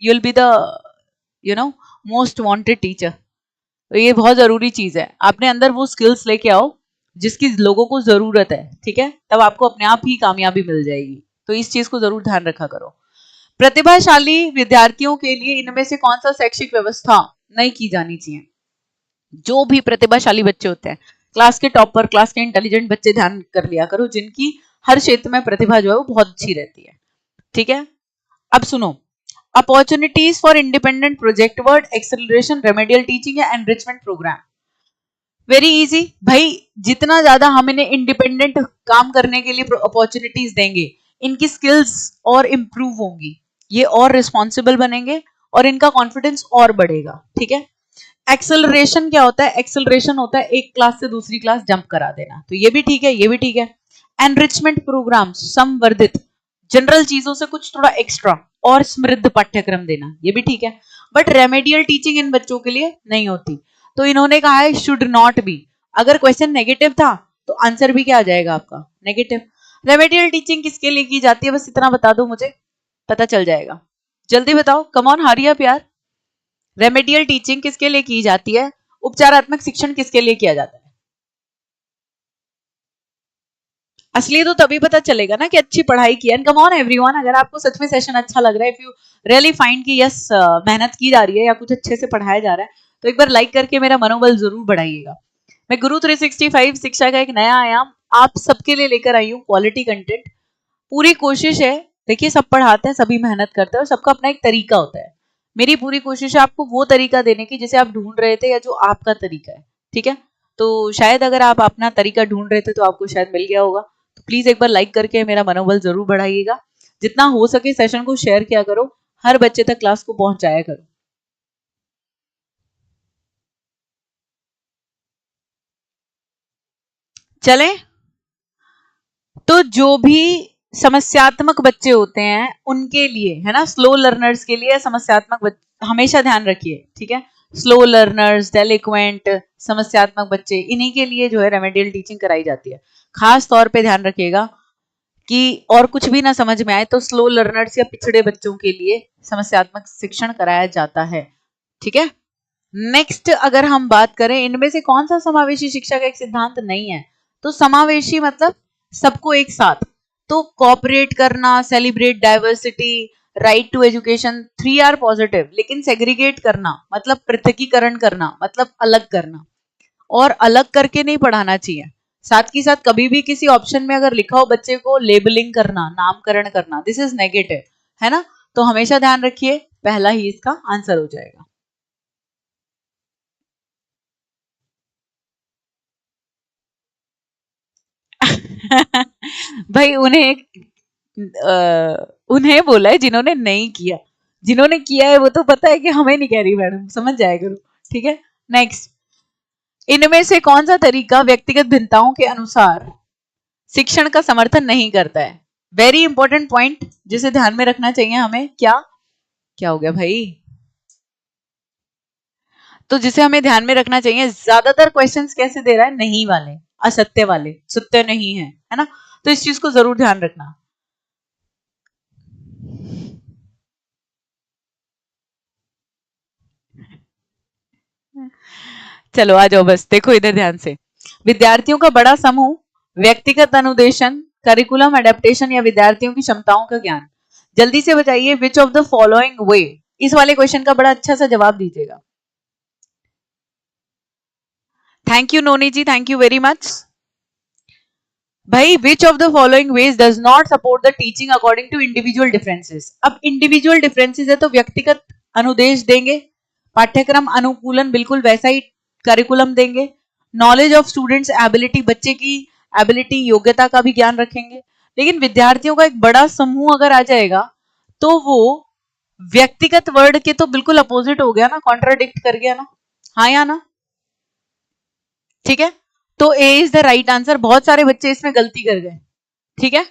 you will be the most wanted teacher. तो ये बहुत जरूरी चीज है, अपने अंदर वो स्किल्स लेके आओ जिसकी लोगों को जरूरत है, ठीक है, तब आपको अपने आप ही कामयाबी मिल जाएगी। तो इस चीज को जरूर ध्यान रखा करो। प्रतिभाशाली विद्यार्थियों के लिए इनमें से कौन सा शैक्षिक व्यवस्था नहीं की जानी चाहिए? जो भी प्रतिभाशाली बच्चे होते हैं, क्लास के टॉपर, क्लास के इंटेलिजेंट बच्चे, ध्यान कर लिया करो, जिनकी हर क्षेत्र में प्रतिभा जो है वो बहुत अच्छी रहती है, ठीक है। अब सुनो, opportunities for independent project work, acceleration, remedial teaching या एनरिचमेंट प्रोग्राम। वेरी इजी भाई, जितना ज्यादा हम इन्हें इंडिपेंडेंट काम करने के लिए अपॉर्चुनिटीज देंगे, इनकी स्किल्स और इम्प्रूव होंगी, ये और रिस्पॉन्सिबल बनेंगे और इनका कॉन्फिडेंस और बढ़ेगा, ठीक है। एक्सेलरेशन क्या होता है? एक्सेलरेशन होता है एक क्लास से दूसरी क्लास जंप करा देना, तो ये भी ठीक है, ये भी ठीक है। एनरिचमेंट प्रोग्राम, संवर्धित, जनरल चीजों से कुछ थोड़ा एक्स्ट्रा और समृद्ध पाठ्यक्रम देना, ये भी ठीक है। बट रेमेडियल टीचिंग इन बच्चों के लिए नहीं होती, तो इन्होंने कहा है शुड नॉट बी। अगर क्वेश्चन नेगेटिव था तो आंसर भी क्या आ जाएगा आपका? नेगेटिव। रेमेडियल टीचिंग किसके लिए की जाती है, बस इतना बता दो मुझे, पता चल जाएगा। जल्दी बताओ, कम ऑन, हरी अप यार। रेमेडियल टीचिंग किसके लिए की जाती है? उपचारात्मक शिक्षण किसके लिए किया जाता है? असली तो तभी पता चलेगा ना कि अच्छी पढ़ाई की है। कम ऑन एवरीवन, अगर आपको सच में सेशन अच्छा लग रहा है, इफ यू रियली फाइंड कि यस मेहनत की जा रही है या कुछ अच्छे से पढ़ाया जा रहा है, तो एक बार लाइक करके मेरा मनोबल जरूर बढ़ाइएगा। मैं गुरु 365 शिक्षा का एक नया आयाम आप सबके लिए लेकर आई हूँ, क्वालिटी कंटेंट। पूरी कोशिश है, देखिए सब पढ़ाते हैं, सभी मेहनत करते हैं और सबका अपना एक तरीका होता है। मेरी पूरी कोशिश है आपको वो तरीका देने की जिसे आप ढूंढ रहे थे या जो आपका तरीका है, ठीक है। तो शायद अगर आप अपना तरीका ढूंढ रहे थे तो आपको शायद मिल गया होगा। तो प्लीज एक बार लाइक करके मेरा मनोबल जरूर बढ़ाइएगा। जितना हो सके सेशन को शेयर किया करो, हर बच्चे तक क्लास को पहुंचाया करो। चले, तो जो भी समस्यात्मक बच्चे होते हैं उनके लिए, है ना, स्लो लर्नर्स के लिए समस्यात्मक बच्चे हमेशा ध्यान रखिए, ठीक है। स्लो लर्नर्स, डेलिक्वेंट, समस्यात्मक बच्चे, इन्हीं के लिए जो है रेमेडियल टीचिंग कराई जाती है। खास तौर पे ध्यान रखिएगा कि और कुछ भी ना समझ में आए तो स्लो लर्नर्स या पिछड़े बच्चों के लिए समस्यात्मक शिक्षण कराया जाता है, ठीक है। नेक्स्ट अगर हम बात करें, इनमें से कौन सा समावेशी शिक्षा का एक सिद्धांत नहीं है? तो समावेशी मतलब सबको एक साथ, तो कॉपरेट करना, celebrate diversity, right to education, 3 are positive, लेकिन सेग्रीगेट करना मतलब पृथकीकरण करना, मतलब अलग करना, और अलग करके नहीं पढ़ाना चाहिए। साथ ही साथ कभी भी किसी ऑप्शन में अगर लिखा हो बच्चे को लेबलिंग करना, नामकरण करना, दिस इज नेगेटिव, है ना। तो हमेशा ध्यान रखिए, पहला ही इसका आंसर हो जाएगा। भाई उन्हें बोला है जिन्होंने नहीं किया, जिन्होंने किया है वो तो पता है कि हमें नहीं कह रही मैडम, समझ जाया करो, ठीक है। नेक्स्ट, इनमें से कौन सा तरीका व्यक्तिगत भिन्नताओं के अनुसार शिक्षण का समर्थन नहीं करता है? वेरी इंपॉर्टेंट पॉइंट जिसे ध्यान में रखना चाहिए हमें, क्या क्या हो गया भाई, तो जिसे हमें ध्यान में रखना चाहिए, ज्यादातर क्वेश्चंस कैसे दे रहा है, नहीं वाले, असत्य वाले, सत्य नहीं है ना, तो इस चीज को जरूर ध्यान रखना। चलो आ जाओ, बस देखो इधर ध्यान से। विद्यार्थियों का बड़ा समूह, व्यक्तिगत अनुदेशन, करिकुलम एडेप्टेशन या विद्यार्थियों की क्षमताओं का ज्ञान। जल्दी से बताइए which of the following way, इस वाले क्वेश्चन का बड़ा अच्छा सा जवाब दीजिएगा। Thank you Noni ji, thank you very much. भाई which of the following ways does not support the teaching according to individual differences. अब इंडिविजुअल डिफरेंसेस है तो व्यक्तिगत अनुदेश देंगे, पाठ्यक्रम अनुकूलन बिल्कुल वैसा ही करिकुलम देंगे, नॉलेज ऑफ स्टूडेंट्स एबिलिटी, बच्चे की एबिलिटी योग्यता का भी ज्ञान रखेंगे। लेकिन विद्यार्थियों का एक बड़ा समूह अगर आ जाएगा तो वो व्यक्तिगत वर्ड के तो बिल्कुल अपोजिट हो गया ना, कॉन्ट्राडिक्ट कर गया ना, हाँ या ना, ठीक है। तो ए इज द राइट आंसर, बहुत सारे बच्चे इसमें गलती कर गए, ठीक है।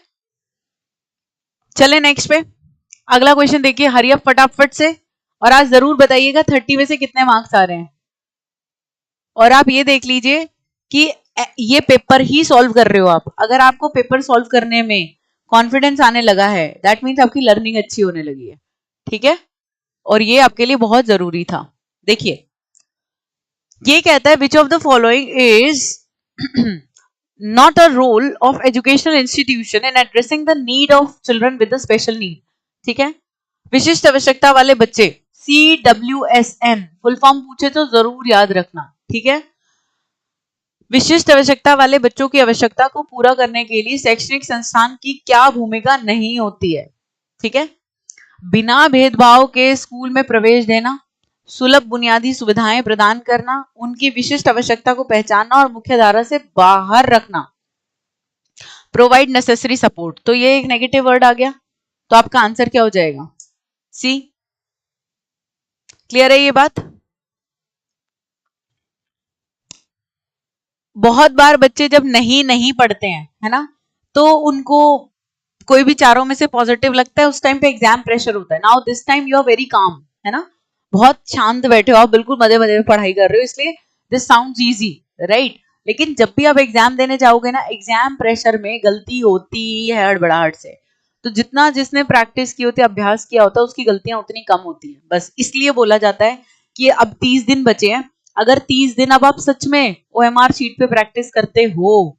चले नेक्स्ट पे, अगला क्वेश्चन देखिए, हरी अप फटाफट से, और आज जरूर बताइएगा 30 में से कितने मार्क्स आ रहे हैं। और आप ये देख लीजिए कि ये पेपर ही सॉल्व कर रहे हो आप, अगर आपको पेपर सॉल्व करने में कॉन्फिडेंस आने लगा है दैट मीन्स आपकी लर्निंग अच्छी होने लगी है, ठीक है, और ये आपके लिए बहुत जरूरी था। देखिए ये कहता है विच of the following is not a role of educational institution in addressing the need of children with a special need, ठीक है। विशिष्ट आवश्यकता वाले बच्चे, CWSN फुल फॉर्म पूछे तो जरूर याद रखना, ठीक है। विशिष्ट आवश्यकता वाले बच्चों की आवश्यकता को पूरा करने के लिए शैक्षणिक संस्थान की क्या भूमिका नहीं होती है, ठीक है। बिना भेदभाव के स्कूल में प्रवेश देना, सुलभ बुनियादी सुविधाएं प्रदान करना, उनकी विशिष्ट आवश्यकता को पहचानना और मुख्य धारा से बाहर रखना, प्रोवाइड नेसेसरी सपोर्ट। तो ये एक नेगेटिव वर्ड आ गया, तो आपका आंसर क्या हो जाएगा, सी। क्लियर है ये बात। बहुत बार बच्चे जब नहीं नहीं पढ़ते हैं, है ना, तो उनको कोई भी चारों में से पॉजिटिव लगता है, उस टाइम पे एग्जाम प्रेशर होता है। Now this time you are very calm, है ना, बहुत शांत बैठे हो आप, बिल्कुल मजे मजे में पढ़ाई कर रहे हो, इसलिए दिस साउंड्स इजी, राइट। लेकिन जब भी आप एग्जाम देने जाओगे ना, एग्जाम प्रेशर में गलती होती है हड़बड़ाहट से, तो जितना जिसने प्रैक्टिस की होती है, अभ्यास किया होता है, उसकी गलतियां उतनी कम होती है। बस इसलिए बोला जाता है कि अब 30 दिन बचे हैं, अगर 30 दिन अब आप सच में OMR शीट पे प्रैक्टिस करते हो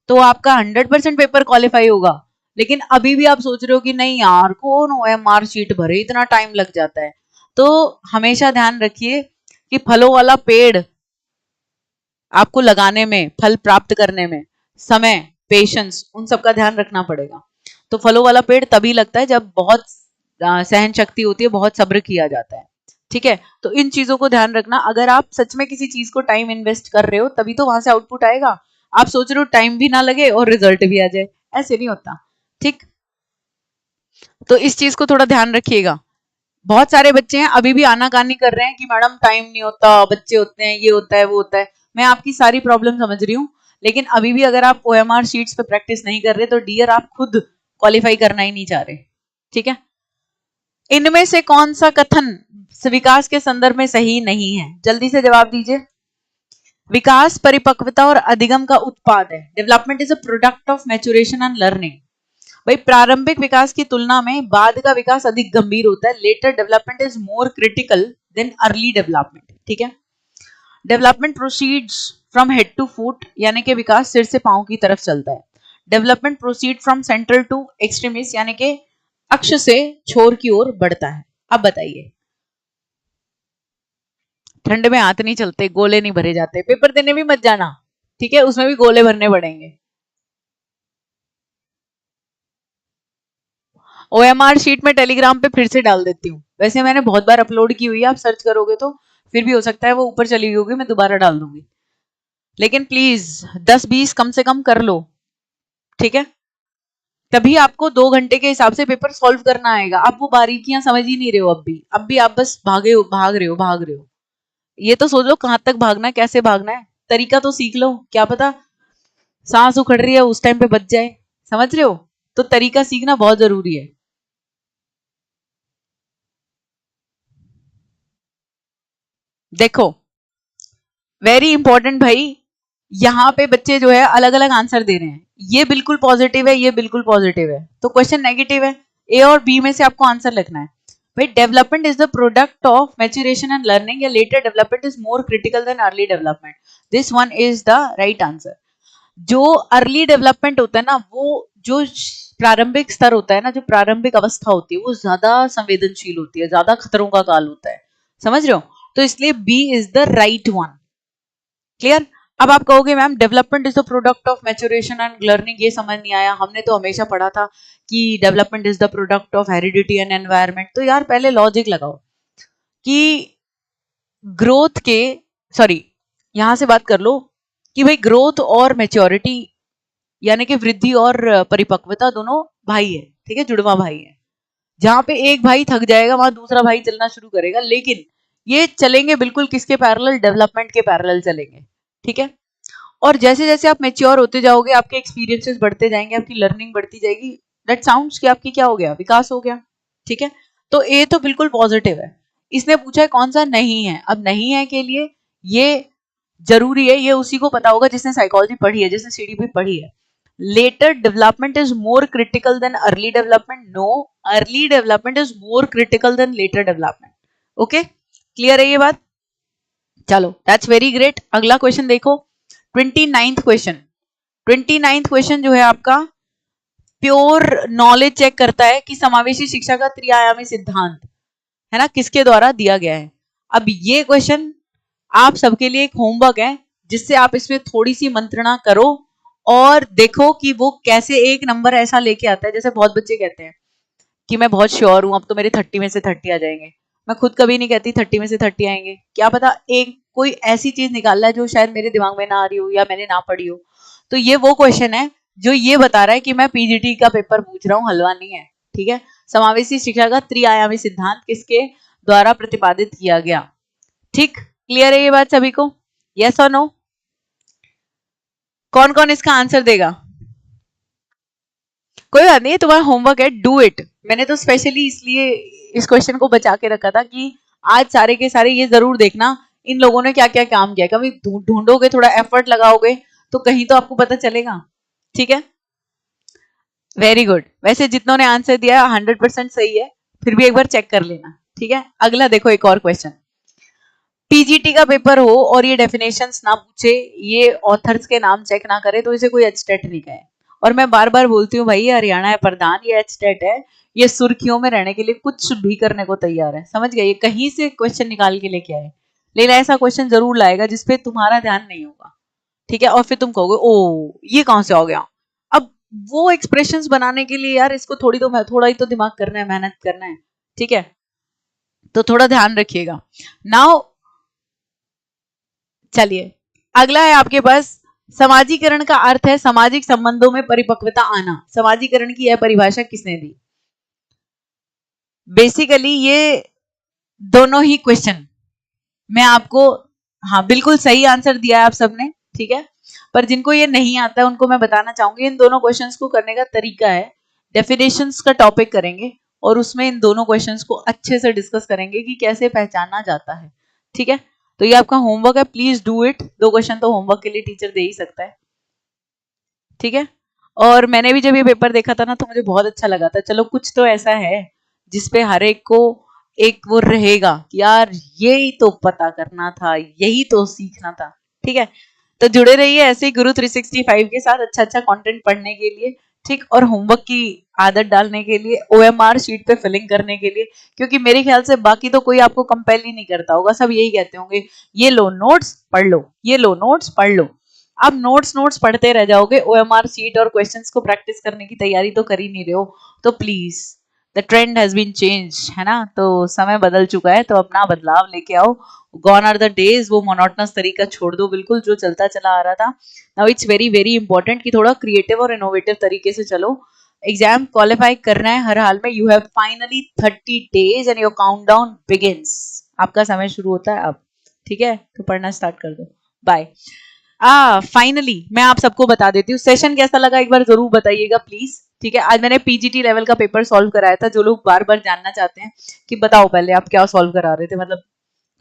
तो आपका 100% पेपर क्वालिफाई होगा। लेकिन अभी भी आप सोच रहे हो कि नहीं यार कौन OMR शीट भरे, इतना टाइम लग जाता है, तो हमेशा ध्यान रखिए कि फलों वाला पेड़ आपको लगाने में, फल प्राप्त करने में समय, पेशेंस, उन सब का ध्यान रखना पड़ेगा। तो फलों वाला पेड़ तभी लगता है जब बहुत सहन शक्ति होती है, बहुत सब्र किया जाता है, ठीक है। तो इन चीजों को ध्यान रखना, अगर आप सच में किसी चीज को टाइम इन्वेस्ट कर रहे हो तभी तो वहां से आउटपुट आएगा। आप सोच रहे हो टाइम भी ना लगे और रिजल्ट भी आ जाए, ऐसे नहीं होता, ठीक। तो इस चीज को थोड़ा ध्यान रखिएगा। बहुत सारे बच्चे हैं अभी भी आनाकानी कर रहे हैं कि मैडम टाइम नहीं होता, बच्चे होते हैं, ये होता है वो होता है। मैं आपकी सारी प्रॉब्लम समझ रही हूँ, लेकिन अभी भी अगर आप OMR शीट्स पे प्रैक्टिस नहीं कर रहे तो डियर आप खुद क्वालिफाई करना ही नहीं चाह रहे, ठीक है। इनमें से कौन सा कथन विकास के संदर्भ में सही नहीं है, जल्दी से जवाब दीजिए। विकास परिपक्वता और अधिगम का उत्पाद है, development is a product of maturation and learning. भाई प्रारंभिक विकास की तुलना में बाद का विकास अधिक गंभीर होता है, later development is more critical than early development, ठीक है। Development proceeds from head to foot, यानी कि विकास सिर से पांव की तरफ चलता है। Development proceed from central to extremities, यानी कि अक्ष से छोर की ओर बढ़ता है। अब बताइए, ठंड में हाथ नहीं चलते, गोले नहीं भरे जाते, पेपर देने भी मत जाना, ठीक है, उसमें भी गोले भरने पड़ेंगे। OMR शीट में टेलीग्राम पे फिर से डाल देती हूँ, वैसे मैंने बहुत बार अपलोड की हुई है, आप सर्च करोगे तो फिर भी हो सकता है वो ऊपर चली गई होगी, मैं दोबारा डाल दूंगी। लेकिन प्लीज 10-20 कम से कम कर लो, ठीक है, तभी आपको 2 घंटे के हिसाब से पेपर सॉल्व करना आएगा। आप वो बारीकियां समझ ही नहीं रहे हो, अब भी आप बस भाग रहे हो। ये तो सोच लो कहां तक भागना है, कैसे भागना है, तरीका तो सीख लो, क्या पता सांस उखड़ रही है उस टाइम पे बच जाए, समझ रहे हो। तो तरीका सीखना बहुत जरूरी है। देखो वेरी इंपॉर्टेंट भाई, यहाँ पे बच्चे जो है अलग अलग आंसर दे रहे हैं, ये बिल्कुल पॉजिटिव है, ये बिल्कुल पॉजिटिव है, तो क्वेश्चन नेगेटिव है। ए और बी में से आपको आंसर लिखना है। भाई development is the product of maturation and learning, या later development is more critical than early development, this one is the right answer. जो अर्ली डेवलपमेंट होता है ना, वो जो प्रारंभिक स्तर होता है ना, जो प्रारंभिक अवस्था होती है, वो ज्यादा संवेदनशील होती है, ज्यादा खतरों का काल होता है, समझ रहे हो? तो इसलिए B is the right one. Clear? अब आप कहोगे ma'am development is the product of maturation and learning, ये समझ नहीं आया, हमने तो हमेशा पढ़ा था कि development is the product of heredity and environment. तो यार पहले लॉजिक लगाओ कि ग्रोथ के, सॉरी यहां से बात कर लो कि भाई ग्रोथ और मैच्योरिटी यानी कि वृद्धि और परिपक्वता दोनों भाई है, ठीक है, जुड़वा भाई है। जहां पे एक भाई थक जाएगा वहां दूसरा भाई चलना शुरू करेगा, लेकिन ये चलेंगे बिल्कुल किसके पैरेलल? डेवलपमेंट के पैरेलल चलेंगे, ठीक है। और जैसे जैसे आप मेच्योर होते जाओगे, आपके एक्सपीरियंसेस बढ़ते जाएंगे, आपकी लर्निंग बढ़ती जाएगी, दैट साउंड्स कि आपकी क्या हो गया? विकास हो गया, ठीक है। तो ए तो बिल्कुल पॉजिटिव है। इसने पूछा है कौन सा नहीं है। अब नहीं है के लिए ये जरूरी है, ये उसी को पता होगा जिसने साइकोलॉजी पढ़ी है, जिसने सीडीपी पढ़ी है। Later development is more critical than early development, no, early development is more critical than later development. Okay, clear है ये बात? चलो दैट्स वेरी ग्रेट। अगला क्वेश्चन देखो, 29th क्वेश्चन। 29th क्वेश्चन जो है आपका प्योर नॉलेज चेक करता है कि समावेशी शिक्षा का त्रिआयामी सिद्धांत है ना किसके द्वारा दिया गया है। अब ये क्वेश्चन आप सबके लिए एक होमवर्क है, जिससे आप इसमें थोड़ी सी मंत्रणा करो और देखो कि वो कैसे एक नंबर ऐसा लेके आता है। जैसे बहुत बच्चे कहते हैं कि मैं बहुत श्योर हूं, अब तो मेरे 30 में से 30 आ जाएंगे। मैं खुद कभी नहीं कहती 30 में से 30 आएंगे, क्या पता एक कोई ऐसी चीज निकाल है जो शायद मेरे दिमाग में ना आ रही हो या मैंने ना पढ़ी हो। तो ये वो क्वेश्चन है जो ये बता रहा है कि मैं पीजीटी का पेपर पूछ रहा हूँ, हलवा नहीं है, ठीक है। समावेशी शिक्षा का त्रिआयामी सिद्धांत किसके द्वारा प्रतिपादित किया गया? ठीक, क्लियर है ये बात सभी को? यस और नो? कौन कौन इसका आंसर देगा? कोई बात नहीं, तुम्हारा होमवर्क है, डू इट। मैंने तो स्पेशली इसलिए इस क्वेश्चन को बचा के रखा था कि आज सारे के सारे ये जरूर देखना इन लोगों ने क्या क्या काम किया। कभी ढूंढोगे, थोड़ा एफर्ट लगाओगे तो कहीं तो आपको पता चलेगा, ठीक है। Very good. वैसे जितनों ने आंसर दिया 100% सही है, फिर भी एक बार चेक कर लेना, ठीक है। अगला देखो, एक और क्वेश्चन। पीजीटी का पेपर हो और ये डेफिनेशंस ना पूछे, ये ऑथर्स के नाम चेक ना करे, तो इसे कोई एचटेट नहीं कहे। और मैं बार बार बोलती हूँ भाई, ये हरियाणा है प्रधान, ये एचटेट है, ये सुर्खियों में रहने के लिए कुछ भी करने को तैयार है, समझ गए? ये कहीं से क्वेश्चन निकाल के लेके आए, लेकिन ऐसा क्वेश्चन जरूर लाएगा जिसपे तुम्हारा ध्यान नहीं होगा, ठीक है। और फिर तुम कहोगे ओ ये कहां से आ गया। अब वो एक्सप्रेशंस बनाने के लिए यार इसको थोड़ा ही तो दिमाग करना है, मेहनत करना है, ठीक है। तो थोड़ा ध्यान रखिएगा। नाउ चलिए अगला है आपके पास, समाजीकरण का अर्थ है सामाजिक संबंधों में परिपक्वता आना। समाजीकरण की यह परिभाषा किसने दी? बेसिकली ये दोनों ही क्वेश्चन मैं आपको, हाँ बिल्कुल सही आंसर दिया है आप सबने, ठीक है। पर जिनको ये नहीं आता है उनको मैं बताना चाहूंगी इन दोनों क्वेश्चंस को करने का तरीका है। डेफिनेशंस का टॉपिक करेंगे और उसमें इन दोनों क्वेश्चंस को अच्छे से डिस्कस करेंगे कि कैसे पहचाना जाता है, ठीक है। तो ये आपका होमवर्क है, प्लीज डू इट। 2 क्वेश्चन तो होमवर्क के लिए टीचर दे ही सकता है, ठीक है। और मैंने भी जब ये पेपर देखा था ना तो मुझे बहुत अच्छा लगा था, चलो कुछ तो ऐसा है जिसपे हर एक को एक वो रहेगा कि यार यही तो पता करना था, यही तो सीखना था, ठीक है। तो जुड़े रहिए ऐसे ही गुरु 365 के साथ अच्छा अच्छा कंटेंट पढ़ने के लिए, ठीक, और होमवर्क की आदत डालने के लिए, ओएमआर शीट पे फिलिंग करने के लिए। क्योंकि मेरे ख्याल से बाकी तो कोई आपको कंपेल ही नहीं करता होगा, सब यही कहते होंगे ये लो नोट्स पढ़ लो, ये लो नोट्स पढ़ लो। आप नोट्स नोट्स पढ़ते रह जाओगे, ओएमआर शीट और क्वेश्चंस को प्रैक्टिस करने की तैयारी तो कर ही नहीं रहे हो। तो please the trend has been change, है ना, तो समय बदल चुका है, तो अपना बदलाव लेके आओ। गॉन आर द डेज, वो मोनोटनस तरीका छोड़ दो बिल्कुल जो चलता चला आ रहा था। Now it's very very important कि थोड़ा क्रिएटिव और इनोवेटिव तरीके से चलो। एग्जाम क्वालिफाई करना है हर हाल में। You have finally 30 days and your countdown begins. आपका समय शुरू होता है अब, ठीक है। तो पढ़ना स्टार्ट कर दो। बाय। फाइनली मैं आप सबको बता देती हूँ सेशन कैसा लगा, एक बार जरूर बताइएगा प्लीज। ठीक है, आज मैंने पीजीटी लेवल का पेपर सॉल्व कराया था। जो लोग बार बार जानना चाहते हैं कि बताओ पहले आप क्या सॉल्व करा रहे थे, मतलब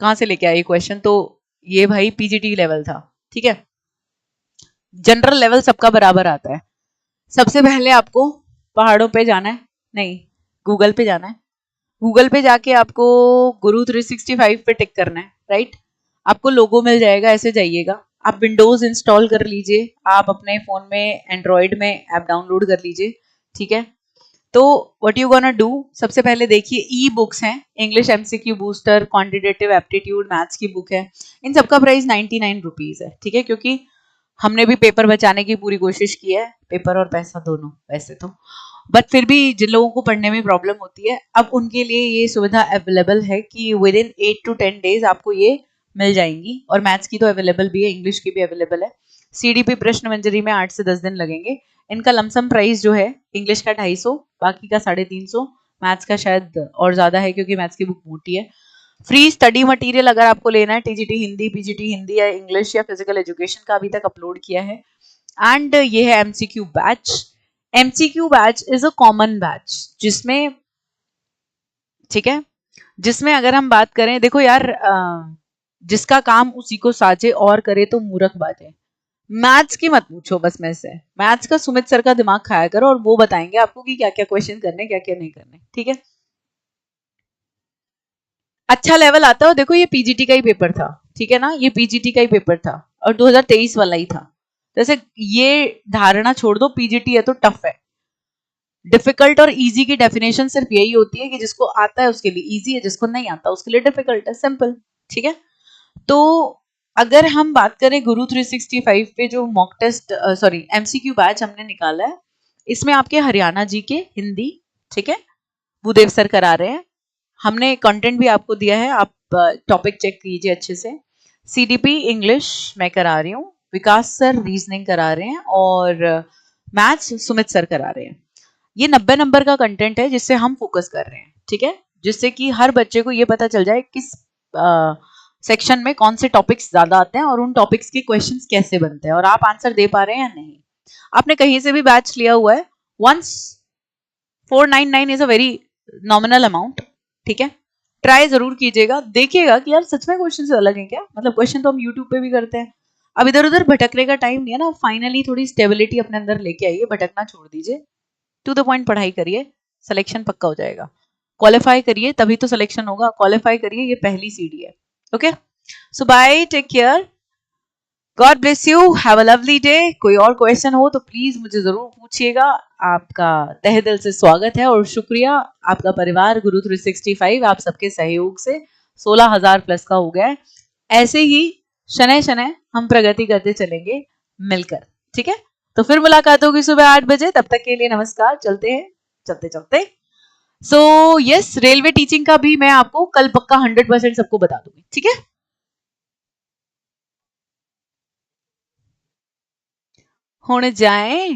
कहाँ से लेके आए क्वेश्चन, तो ये भाई पीजीटी लेवल था। ठीक है, जनरल लेवल सबका बराबर आता है। सबसे पहले आपको पहाड़ों पे जाना है, नहीं गूगल पे जाना है। गूगल पे जाके आपको गुरु 365 पे टिक करना है, राइट। आपको लोगो मिल जाएगा, ऐसे जाइएगा। आप विंडोज इंस्टॉल कर लीजिए, आप अपने फोन में एंड्रॉइड में ऐप डाउनलोड कर लीजिए। ठीक है, तो व्हाट यू गोना डू, सबसे पहले देखिए ई बुक्स हैं, English MCQ booster, quantitative aptitude, maths की बुक है। इन सबका प्राइस 99 रुपीज है। ठीक है, क्योंकि हमने भी पेपर बचाने की पूरी कोशिश की है, पेपर और पैसा दोनों वैसे तो, बट फिर भी जिन लोगों को पढ़ने में प्रॉब्लम होती है, अब उनके लिए ये सुविधा अवेलेबल है कि विद इन 8 to 10 डेज आपको ये मिल जाएंगी। और मैथ्स की तो अवेलेबल भी है, इंग्लिश की भी अवेलेबल है। सीडीपी प्रश्न मंजरी में 8 से 10 दिन लगेंगे। इनका लमसम प्राइस जो है, इंग्लिश का 250, बाकी का 350, मैथ्स का शायद और ज्यादा है क्योंकि मैथ्स की बुक मोटी है। फ्री स्टडी मटेरियल अगर आपको लेना है, टीजीटी हिंदी, पीजीटी हिंदी या इंग्लिश या फिजिकल एजुकेशन का अभी तक अपलोड किया है। एंड ये है MCQ batch. MCQ batch is a common batch जिसमें, ठीक है, जिसमें अगर हम बात करें, देखो यार, जिसका काम उसी को साजे और करे तो मूर्ख बाजे। मैथ्स की मत पूछो बस, में से मैथ्स का सुमित सर का दिमाग खाया करो और वो बताएंगे आपको कि क्या क्या क्वेश्चन करने, क्या क्या नहीं करने। ठीक है, अच्छा लेवल आता है। देखो ये पीजीटी का ही पेपर था, ठीक है ना, ये पीजीटी का ही पेपर था और 2023 वाला ही था। जैसे ये धारणा छोड़ दो, पीजीटी है तो टफ है। डिफिकल्ट और इजी की डेफिनेशन सिर्फ यही होती है कि जिसको आता है उसके लिए इजी है, जिसको नहीं आता उसके लिए डिफिकल्ट है, सिंपल। ठीक है, तो अगर हम बात करें गुरु 365 पे जो mock test, sorry MCQ batch हमने निकाला है, इसमें आपके हरियाणा जी के हिंदी, ठीक है, भूदेव सर करा रहे हैं। हमने कंटेंट भी आपको दिया है, आप टॉपिक चेक कीजिए अच्छे से। सीडीपी इंग्लिश मैं करा रही हूँ, विकास सर रीजनिंग करा रहे हैं और मैथ्स सुमित सर करा रहे हैं। ये 90 नंबर का कंटेंट है जिससे हम फोकस कर रहे हैं। ठीक है, जिससे कि हर बच्चे को ये पता चल जाए किस सेक्शन में कौन से टॉपिक्स ज्यादा आते हैं और उन टॉपिक्स के क्वेश्चंस कैसे बनते हैं और आप आंसर दे पा रहे हैं या नहीं। आपने कहीं से भी बैच लिया हुआ है, once 499 is a very nominal amount. ठीक है, ट्राई जरूर कीजिएगा, देखिएगा कि यार सच में क्वेश्चन से अलग है क्या। मतलब क्वेश्चन तो हम यूट्यूब पे भी करते हैं। अब इधर उधर भटकने का टाइम नहीं है ना, फाइनली थोड़ी स्टेबिलिटी अपने अंदर लेके आइए, भटकना छोड़ दीजिए, टू द पॉइंट पढ़ाई करिए, सिलेक्शन पक्का हो जाएगा। क्वालिफाई करिए तभी तो सिलेक्शन होगा, क्वालिफाई करिए, ये पहली सीढ़ी है। Okay, so bye, take care, God bless you, have a lovely day. कोई और क्वेश्चन हो तो प्लीज मुझे जरूर पूछिएगा। आपका तहे दिल से स्वागत है और शुक्रिया। आपका परिवार गुरु 365 आप सबके सहयोग से 16,000 प्लस का हो गया है। ऐसे ही शनै शनै हम प्रगति करते चलेंगे मिलकर। ठीक है, तो फिर मुलाकात होगी सुबह 8 बजे। तब तक के लिए नमस्कार, चलते हैं चलते चलते। सो यस, रेलवे टीचिंग का भी मैं आपको कल पक्का 100% सबको बता दूंगी। ठीक है, हुण जाए।